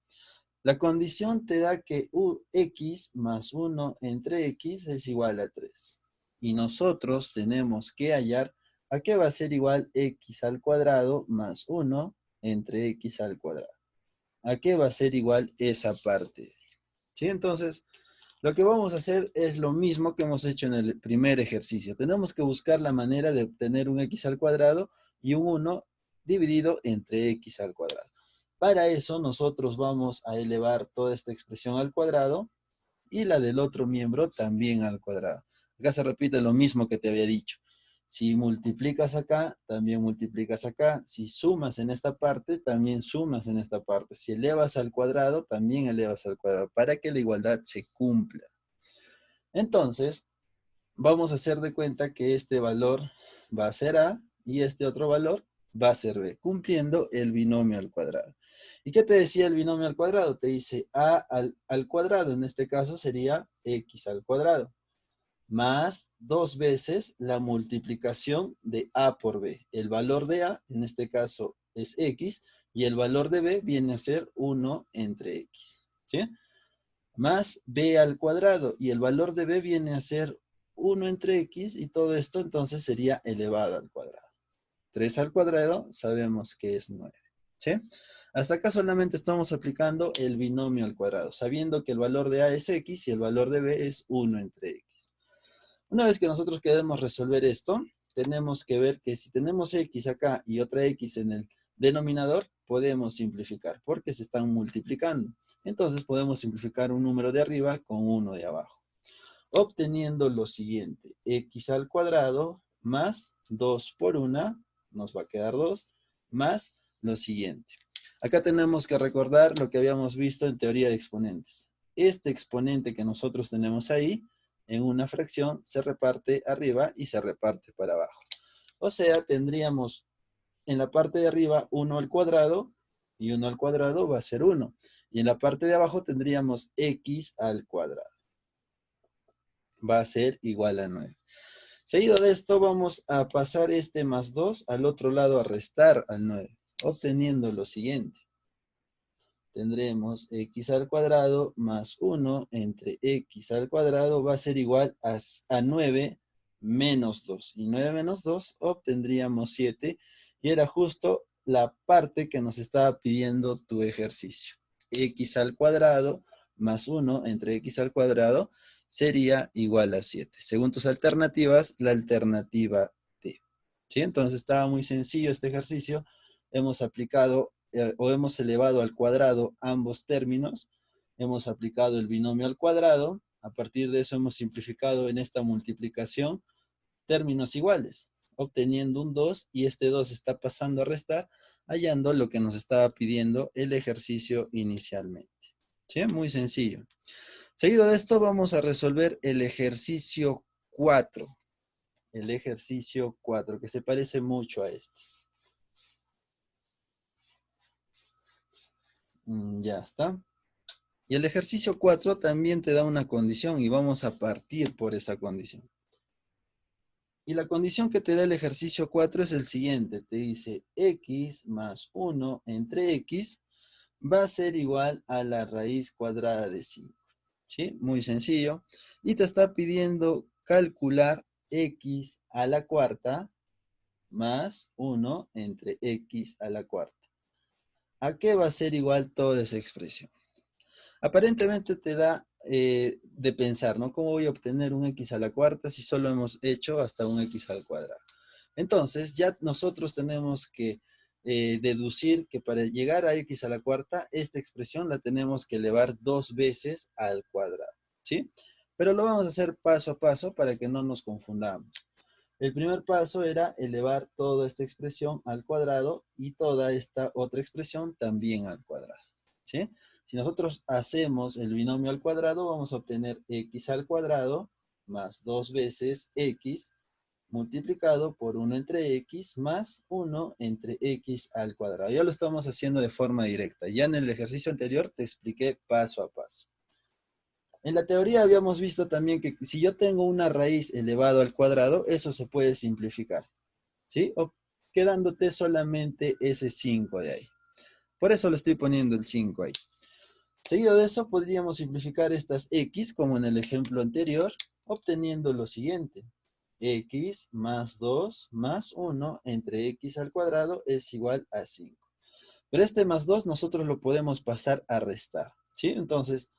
S1: La condición te da que x más 1 entre x es igual a 3. Y nosotros tenemos que hallar a qué va a ser igual x al cuadrado más 1 entre x al cuadrado. ¿A qué va a ser igual esa parte? ¿Sí? Entonces, lo que vamos a hacer es lo mismo que hemos hecho en el primer ejercicio. Tenemos que buscar la manera de obtener un x al cuadrado y un 1 dividido entre x al cuadrado. Para eso, nosotros vamos a elevar toda esta expresión al cuadrado y la del otro miembro también al cuadrado. Acá se repite lo mismo que te había dicho. Si multiplicas acá, también multiplicas acá. Si sumas en esta parte, también sumas en esta parte. Si elevas al cuadrado, también elevas al cuadrado, para que la igualdad se cumpla. Entonces, vamos a hacer de cuenta que este valor va a ser A y este otro valor va a ser B, cumpliendo el binomio al cuadrado. ¿Y qué te decía el binomio al cuadrado? Te dice A al cuadrado, en este caso sería X al cuadrado, más 2 veces la multiplicación de A por B. El valor de A, en este caso, es X, y el valor de B viene a ser 1 entre X, ¿sí? Más B al cuadrado, y el valor de B viene a ser 1 entre X, y todo esto entonces sería elevado al cuadrado. 3 al cuadrado sabemos que es 9, ¿sí? Hasta acá solamente estamos aplicando el binomio al cuadrado, sabiendo que el valor de A es X y el valor de B es 1 entre X. Una vez que nosotros queremos resolver esto, tenemos que ver que si tenemos X acá y otra X en el denominador, podemos simplificar, porque se están multiplicando. Entonces podemos simplificar un número de arriba con uno de abajo, obteniendo lo siguiente: X al cuadrado más 2 por 1, nos va a quedar 2, más lo siguiente. Acá tenemos que recordar lo que habíamos visto en teoría de exponentes. Este exponente que nosotros tenemos ahí, en una fracción, se reparte arriba y se reparte para abajo. O sea, tendríamos en la parte de arriba 1 al cuadrado, y 1 al cuadrado va a ser 1. Y en la parte de abajo tendríamos x al cuadrado. Va a ser igual a 9. Seguido de esto, vamos a pasar este más 2 al otro lado a restar al 9, obteniendo lo siguiente. Tendremos x al cuadrado más 1 entre x al cuadrado va a ser igual a 9 menos 2. Y 9 menos 2 obtendríamos 7. Y era justo la parte que nos estaba pidiendo tu ejercicio. X al cuadrado más 1 entre x al cuadrado sería igual a 7. Según tus alternativas, la alternativa D. ¿Sí? Entonces estaba muy sencillo este ejercicio. Hemos aplicado o hemos elevado al cuadrado ambos términos, hemos aplicado el binomio al cuadrado, a partir de eso hemos simplificado en esta multiplicación términos iguales, obteniendo un 2 y este 2 está pasando a restar, hallando lo que nos estaba pidiendo el ejercicio inicialmente. ¿Sí? Muy sencillo. Seguido de esto vamos a resolver el ejercicio 4. El ejercicio 4, que se parece mucho a este. Ya está. Y el ejercicio 4 también te da una condición y vamos a partir por esa condición. Y la condición que te da el ejercicio 4 es el siguiente. Te dice x más 1 entre x va a ser igual a la raíz cuadrada de 5. ¿Sí? Muy sencillo. Y te está pidiendo calcular x a la cuarta más 1 entre x a la cuarta. ¿A qué va a ser igual toda esa expresión? Aparentemente te da de pensar, ¿no? ¿Cómo voy a obtener un x a la cuarta si solo hemos hecho hasta un x al cuadrado? Entonces, ya nosotros tenemos que deducir que para llegar a x a la cuarta, esta expresión la tenemos que elevar 2 veces al cuadrado, ¿sí? Pero lo vamos a hacer paso a paso para que no nos confundamos. El primer paso era elevar toda esta expresión al cuadrado y toda esta otra expresión también al cuadrado, ¿sí? Si nosotros hacemos el binomio al cuadrado, vamos a obtener x al cuadrado más 2 veces x multiplicado por 1 entre x más 1 entre x al cuadrado. Ya lo estamos haciendo de forma directa. Ya en el ejercicio anterior te expliqué paso a paso. En la teoría habíamos visto también que si yo tengo una raíz elevado al cuadrado, eso se puede simplificar, ¿sí? O quedándote solamente ese 5 de ahí. Por eso le estoy poniendo el 5 ahí. Seguido de eso, podríamos simplificar estas x, como en el ejemplo anterior, obteniendo lo siguiente. X más 2 más 1 entre x al cuadrado es igual a 5. Pero este más 2 nosotros lo podemos pasar a restar, ¿sí? Entonces,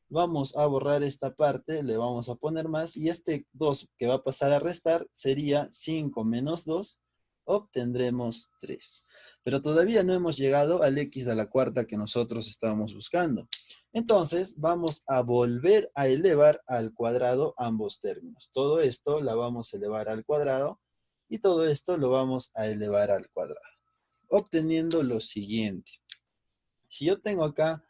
S1: vamos a borrar esta parte, le vamos a poner más, y este 2 que va a pasar a restar sería 5 menos 2, obtendremos 3. Pero todavía no hemos llegado al x a la cuarta que nosotros estábamos buscando. Entonces, vamos a volver a elevar al cuadrado ambos términos. Todo esto la vamos a elevar al cuadrado, y todo esto lo vamos a elevar al cuadrado, obteniendo lo siguiente. Si yo tengo acá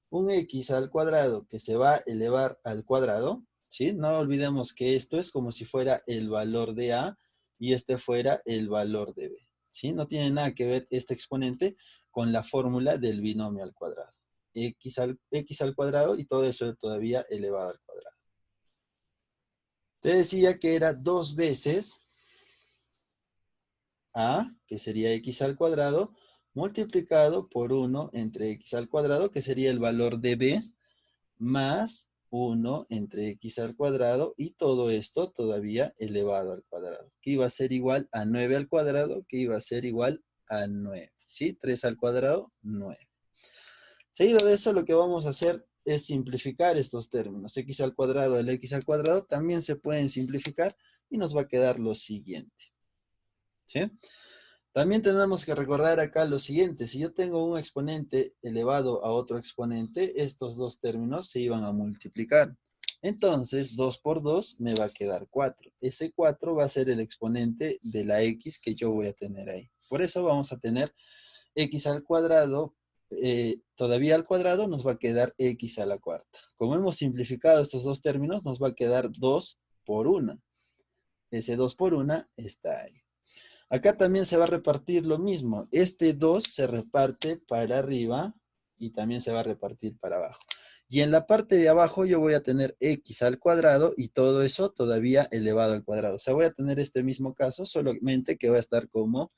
S1: un x al cuadrado que se va a elevar al cuadrado, ¿sí? No olvidemos que esto es como si fuera el valor de a y este fuera el valor de b, ¿sí? No tiene nada que ver este exponente con la fórmula del binomio al cuadrado. X al cuadrado y todo eso todavía elevado al cuadrado. Te decía que era 2 veces a, que sería x al cuadrado, multiplicado por 1 entre x al cuadrado, que sería el valor de b, más 1 entre x al cuadrado, y todo esto todavía elevado al cuadrado, que iba a ser igual a 9 al cuadrado, que iba a ser igual a 9, ¿sí? 3 al cuadrado, 9. Seguido de eso, lo que vamos a hacer es simplificar estos términos. X al cuadrado, el x al cuadrado, también se pueden simplificar, y nos va a quedar lo siguiente, ¿sí? También tenemos que recordar acá lo siguiente. Si yo tengo un exponente elevado a otro exponente, estos dos términos se iban a multiplicar. Entonces, 2 por 2 me va a quedar 4. Ese 4 va a ser el exponente de la x que yo voy a tener ahí. Por eso vamos a tener x al cuadrado, todavía al cuadrado nos va a quedar x a la cuarta. Como hemos simplificado estos dos términos, nos va a quedar 2 por 1. Ese 2 por 1 está ahí. Acá también se va a repartir lo mismo. Este 2 se reparte para arriba y también se va a repartir para abajo. Y en la parte de abajo yo voy a tener x al cuadrado y todo eso todavía elevado al cuadrado. O sea, voy a tener este mismo caso, solamente que va a estar como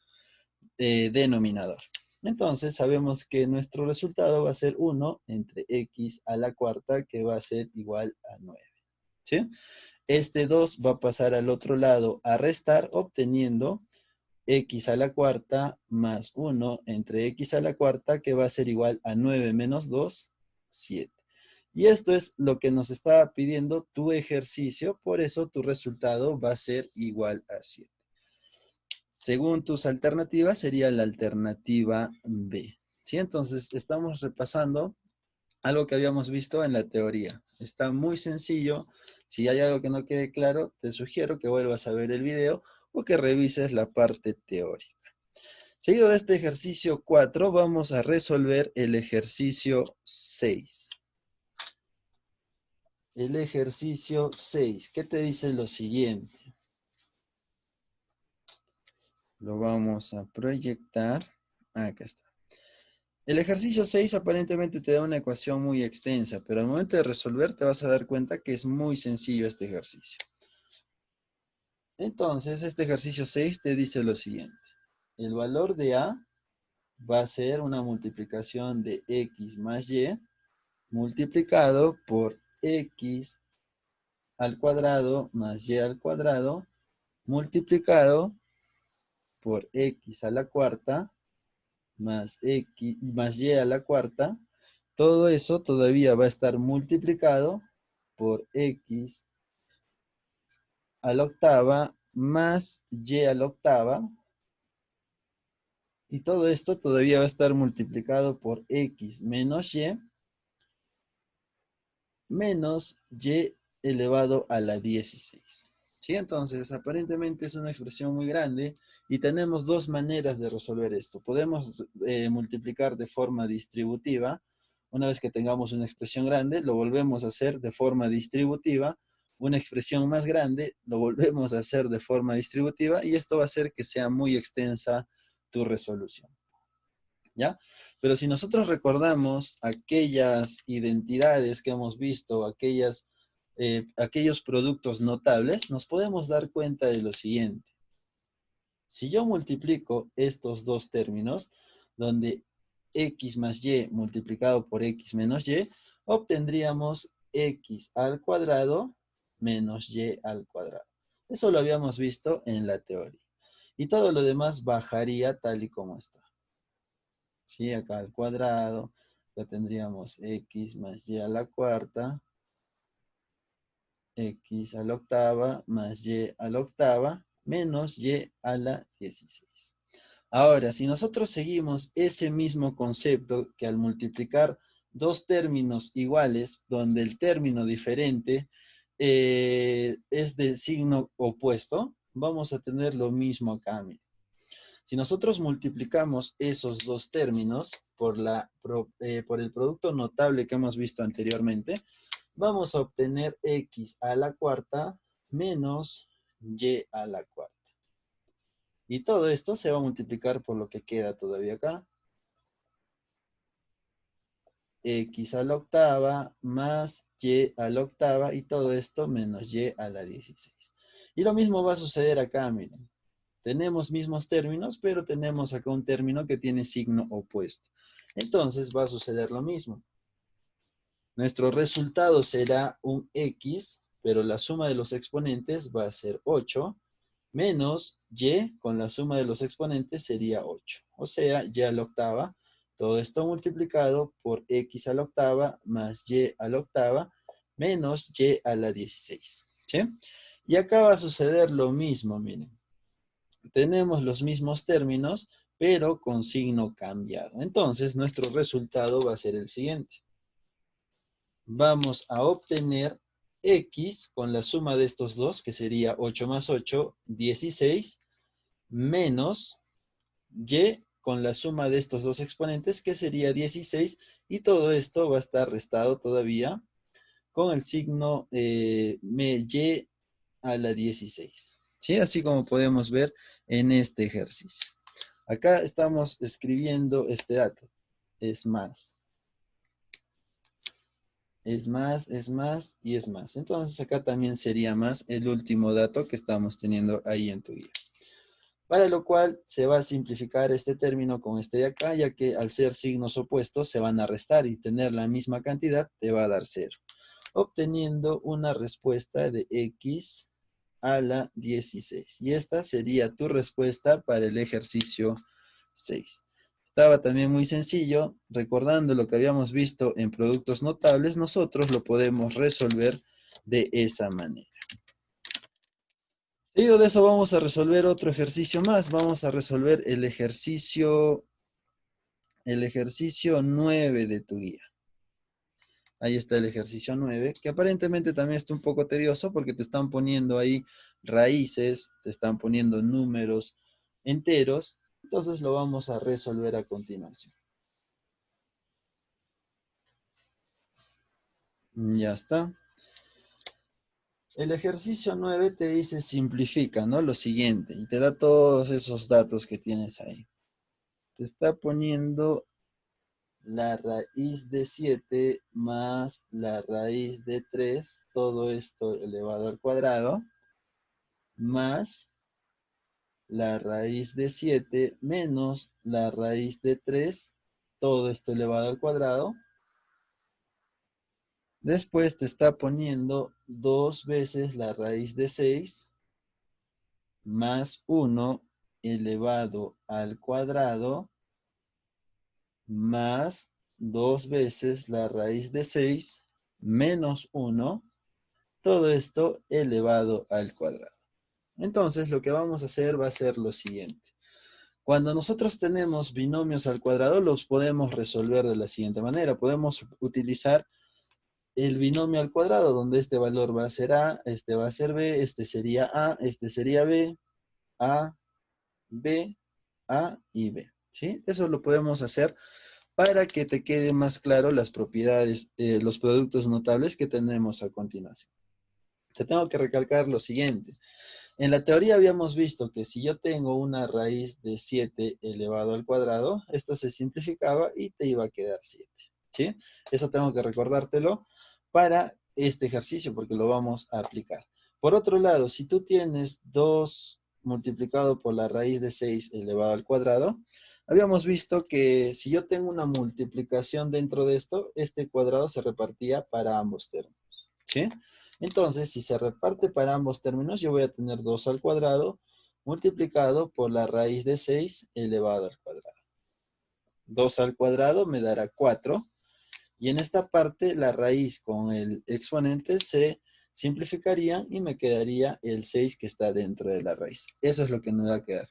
S1: denominador. Entonces sabemos que nuestro resultado va a ser 1 entre x a la cuarta, que va a ser igual a 9. ¿Sí? Este 2 va a pasar al otro lado a restar, obteniendo x a la cuarta más 1 entre x a la cuarta, que va a ser igual a 9 menos 2, 7. Y esto es lo que nos está pidiendo tu ejercicio, por eso tu resultado va a ser igual a 7. Según tus alternativas, sería la alternativa B. ¿Sí? Entonces, estamos repasando algo que habíamos visto en la teoría. Está muy sencillo. Si hay algo que no quede claro, te sugiero que vuelvas a ver el video o que revises la parte teórica. Seguido de este ejercicio 4, vamos a resolver el ejercicio 6. El ejercicio 6, ¿qué te dice lo siguiente? Lo vamos a proyectar. Acá está. El ejercicio 6 aparentemente te da una ecuación muy extensa, pero al momento de resolver te vas a dar cuenta que es muy sencillo este ejercicio. Entonces, este ejercicio 6 te dice lo siguiente. El valor de A va a ser una multiplicación de x más y multiplicado por x al cuadrado más y al cuadrado multiplicado por x a la cuarta más x más y a la cuarta. Todo eso todavía va a estar multiplicado por x a la octava más y a la octava Y todo esto todavía va a estar multiplicado por x menos y elevado a la 16. ¿Sí? Entonces, aparentemente es una expresión muy grande y tenemos dos maneras de resolver esto. Podemos multiplicar de forma distributiva. Una vez que tengamos una expresión grande, lo volvemos a hacer de forma distributiva. Una expresión más grande, lo volvemos a hacer de forma distributiva y esto va a hacer que sea muy extensa tu resolución. ¿Ya? Pero si nosotros recordamos aquellas identidades que hemos visto, aquellos productos notables, nos podemos dar cuenta de lo siguiente. Si yo multiplico estos dos términos, donde x más y multiplicado por x menos y, obtendríamos x al cuadrado menos y al cuadrado. Eso lo habíamos visto en la teoría. Y todo lo demás bajaría tal y como está. ¿Sí? Acá al cuadrado, acá tendríamos x más y a la cuarta, x a la octava más y a la octava, menos y a la 16. Ahora, si nosotros seguimos ese mismo concepto que al multiplicar dos términos iguales, donde el término diferente es de signo opuesto, vamos a tener lo mismo acá. Miren. Si nosotros multiplicamos esos dos términos por el producto notable que hemos visto anteriormente, vamos a obtener x a la cuarta menos y a la cuarta. Y todo esto se va a multiplicar por lo que queda todavía acá. X a la octava más y a la octava y todo esto menos y a la 16. Y lo mismo va a suceder acá, miren. Tenemos mismos términos, pero tenemos acá un término que tiene signo opuesto. Entonces va a suceder lo mismo. Nuestro resultado será un x, pero la suma de los exponentes va a ser 8, menos y con la suma de los exponentes sería 8. O sea, y a la octava, todo esto multiplicado por x a la octava más y a la octava, menos y a la 16. ¿Sí? Y acá va a suceder lo mismo, miren. Tenemos los mismos términos, pero con signo cambiado. Entonces, nuestro resultado va a ser el siguiente. Vamos a obtener x con la suma de estos dos, que sería 8 más 8, 16, menos y con la suma de estos dos exponentes, que sería 16, y todo esto va a estar restado todavía con el signo y a la 16. ¿Sí? Así como podemos ver en este ejercicio. Acá estamos escribiendo este dato. Es más. Es más, es más y es más. Entonces acá también sería más el último dato que estamos teniendo ahí en tu guía. Para lo cual se va a simplificar este término con este de acá, ya que al ser signos opuestos se van a restar y tener la misma cantidad te va a dar 0. Obteniendo una respuesta de x a la 16. Y esta sería tu respuesta para el ejercicio 6. Estaba también muy sencillo. Recordando lo que habíamos visto en productos notables, nosotros lo podemos resolver de esa manera. Seguido de eso vamos a resolver otro ejercicio más. Vamos a resolver el ejercicio 9 de tu guía. Ahí está el ejercicio 9, que aparentemente también está un poco tedioso porque te están poniendo ahí raíces, te están poniendo números enteros. Entonces lo vamos a resolver a continuación. Ya está. El ejercicio 9 te dice simplifica, ¿no? Lo siguiente, y te da todos esos datos que tienes ahí. Te está poniendo la raíz de 7 más la raíz de 3, todo esto elevado al cuadrado, más la raíz de 7 menos la raíz de 3, todo esto elevado al cuadrado. Después te está poniendo 2 veces la raíz de 6 más 1 elevado al cuadrado más 2 veces la raíz de 6 menos 1, todo esto elevado al cuadrado. Entonces lo que vamos a hacer va a ser lo siguiente. Cuando nosotros tenemos binomios al cuadrado, los podemos resolver de la siguiente manera. Podemos utilizar el binomio al cuadrado, donde este valor va a ser A, este va a ser B, este sería A, este sería B, A, B, A y B. ¿Sí? Eso lo podemos hacer para que te quede más claro las propiedades, los productos notables que tenemos a continuación. Te tengo que recalcar lo siguiente. En la teoría habíamos visto que si yo tengo una raíz de 7 elevado al cuadrado, esto se simplificaba y te iba a quedar 7. ¿Sí? Eso tengo que recordártelo para este ejercicio porque lo vamos a aplicar. Por otro lado, si tú tienes 2 multiplicado por la raíz de 6 elevado al cuadrado, habíamos visto que si yo tengo una multiplicación dentro de esto, este cuadrado se repartía para ambos términos. ¿Sí? Entonces, si se reparte para ambos términos, yo voy a tener 2 al cuadrado multiplicado por la raíz de 6 elevado al cuadrado. 2 al cuadrado me dará 4. Y en esta parte, la raíz con el exponente se simplificarían y me quedaría el 6 que está dentro de la raíz. Eso es lo que me va a quedar.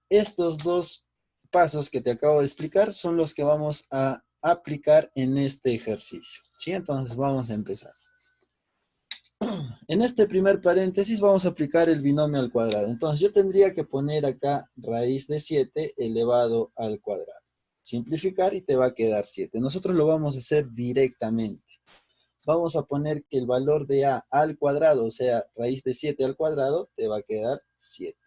S1: Estos dos pasos que te acabo de explicar son los que vamos a aplicar en este ejercicio. ¿Sí? Entonces, vamos a empezar. En este primer paréntesis vamos a aplicar el binomio al cuadrado. Entonces yo tendría que poner acá raíz de 7 elevado al cuadrado. Simplificar y te va a quedar 7. Nosotros lo vamos a hacer directamente. Vamos a poner que el valor de a al cuadrado, o sea, raíz de 7 al cuadrado, te va a quedar 7.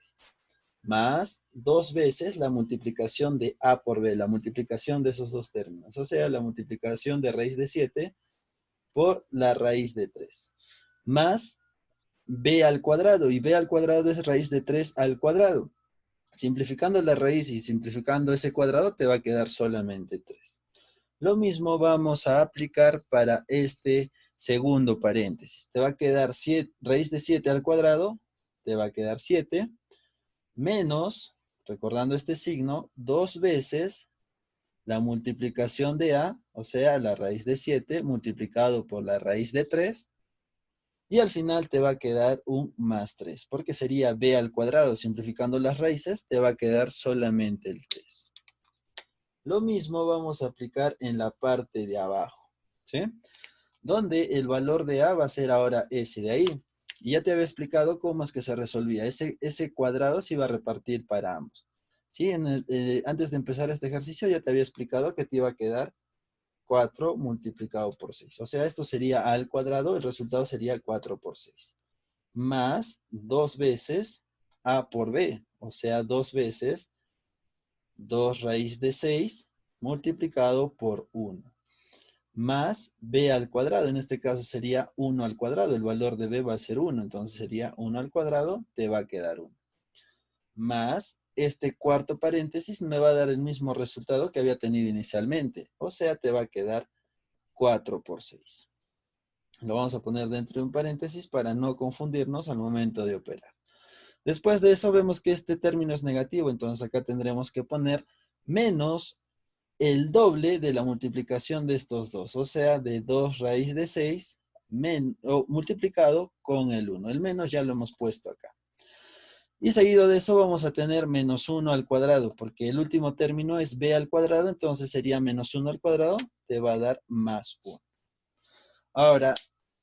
S1: Más 2 veces la multiplicación de a por b, la multiplicación de esos dos términos. O sea, la multiplicación de raíz de 7 por la raíz de 3. Más b al cuadrado, y b al cuadrado es raíz de 3 al cuadrado. Simplificando la raíz y simplificando ese cuadrado, te va a quedar solamente 3. Lo mismo vamos a aplicar para este segundo paréntesis. Te va a quedar raíz de 7 al cuadrado, te va a quedar 7, menos, recordando este signo, 2 veces la multiplicación de a, o sea, la raíz de 7 multiplicado por la raíz de 3, y al final te va a quedar un más 3, porque sería b al cuadrado. Simplificando las raíces, te va a quedar solamente el 3. Lo mismo vamos a aplicar en la parte de abajo, ¿sí? Donde el valor de a va a ser ahora ese de ahí. Y ya te había explicado cómo es que se resolvía. Ese cuadrado se iba a repartir para ambos. ¿Sí? Antes de empezar este ejercicio ya te había explicado que te iba a quedar 4 multiplicado por 6. O sea, esto sería a al cuadrado, el resultado sería 4 por 6. Más 2 veces a por b, o sea, 2 veces 2 raíz de 6 multiplicado por 1. Más b al cuadrado, en este caso sería 1 al cuadrado, el valor de b va a ser 1, entonces sería 1 al cuadrado, te va a quedar 1. Más este cuarto paréntesis me va a dar el mismo resultado que había tenido inicialmente, o sea, te va a quedar 4 por 6. Lo vamos a poner dentro de un paréntesis para no confundirnos al momento de operar. Después de eso vemos que este término es negativo, entonces acá tendremos que poner menos el doble de la multiplicación de estos dos, o sea, de 2 raíz de 6 multiplicado con el 1. El menos ya lo hemos puesto acá. Y seguido de eso vamos a tener menos 1 al cuadrado, porque el último término es b al cuadrado, entonces sería menos 1 al cuadrado, te va a dar más 1. Ahora,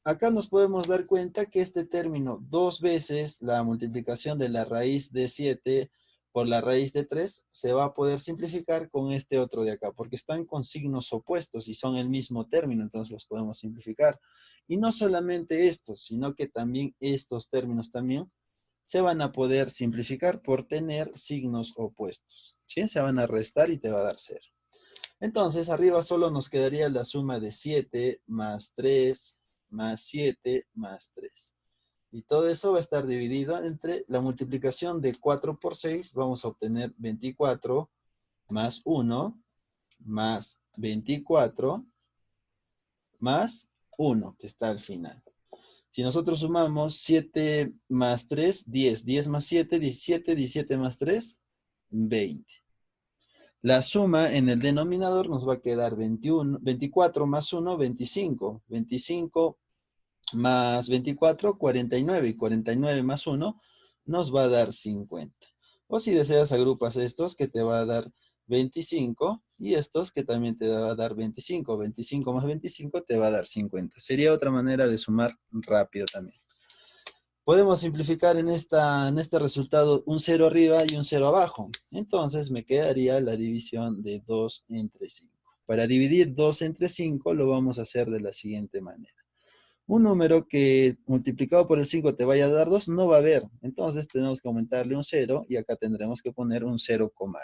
S1: acá nos podemos dar cuenta que este término, 2 veces la multiplicación de la raíz de 7 por la raíz de 3, se va a poder simplificar con este otro de acá, porque están con signos opuestos y son el mismo término, entonces los podemos simplificar. Y no solamente estos, sino que también estos términos también se van a poder simplificar por tener signos opuestos. ¿Sí? Se van a restar y te va a dar 0. Entonces, arriba solo nos quedaría la suma de 7 más 3 más 7 más 3. Y todo eso va a estar dividido entre la multiplicación de 4 por 6. Vamos a obtener 24 más 1 más 24 más 1, que está al final. Si nosotros sumamos 7 más 3, 10. 10 más 7, 17. 17 más 3, 20. La suma en el denominador nos va a quedar 24 más 1, 25. 25 más 24, 49. Y 49 más 1 nos va a dar 50. O si deseas, agrupas estos que te va a dar 25 y estos que también te va a dar 25. 25 más 25 te va a dar 50. Sería otra manera de sumar rápido también. Podemos simplificar en este resultado un 0 arriba y un 0 abajo. Entonces me quedaría la división de 2 entre 5. Para dividir 2 entre 5 lo vamos a hacer de la siguiente manera. Un número que multiplicado por el 5 te vaya a dar 2 no va a haber. Entonces tenemos que aumentarle un 0 y acá tendremos que poner un 0, algo.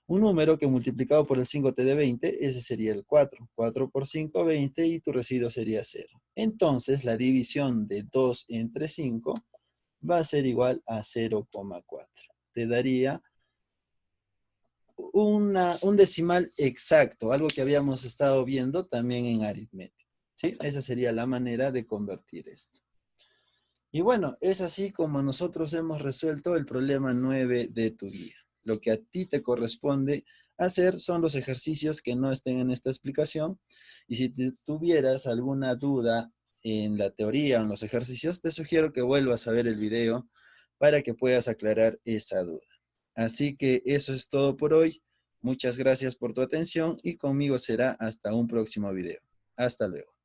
S1: Un número que multiplicado por el 5 te dé 20, ese sería el 4. 4 por 5, 20 y tu residuo sería 0. Entonces la división de 2 entre 5 va a ser igual a 0,4. Te daría un decimal exacto, algo que habíamos estado viendo también en aritmética. ¿Sí? Esa sería la manera de convertir esto. Y bueno, es así como nosotros hemos resuelto el problema 9 de tu guía. Lo que a ti te corresponde hacer son los ejercicios que no estén en esta explicación. Y si tuvieras alguna duda en la teoría o en los ejercicios, te sugiero que vuelvas a ver el video para que puedas aclarar esa duda. Así que eso es todo por hoy. Muchas gracias por tu atención y conmigo será hasta un próximo video. Hasta luego.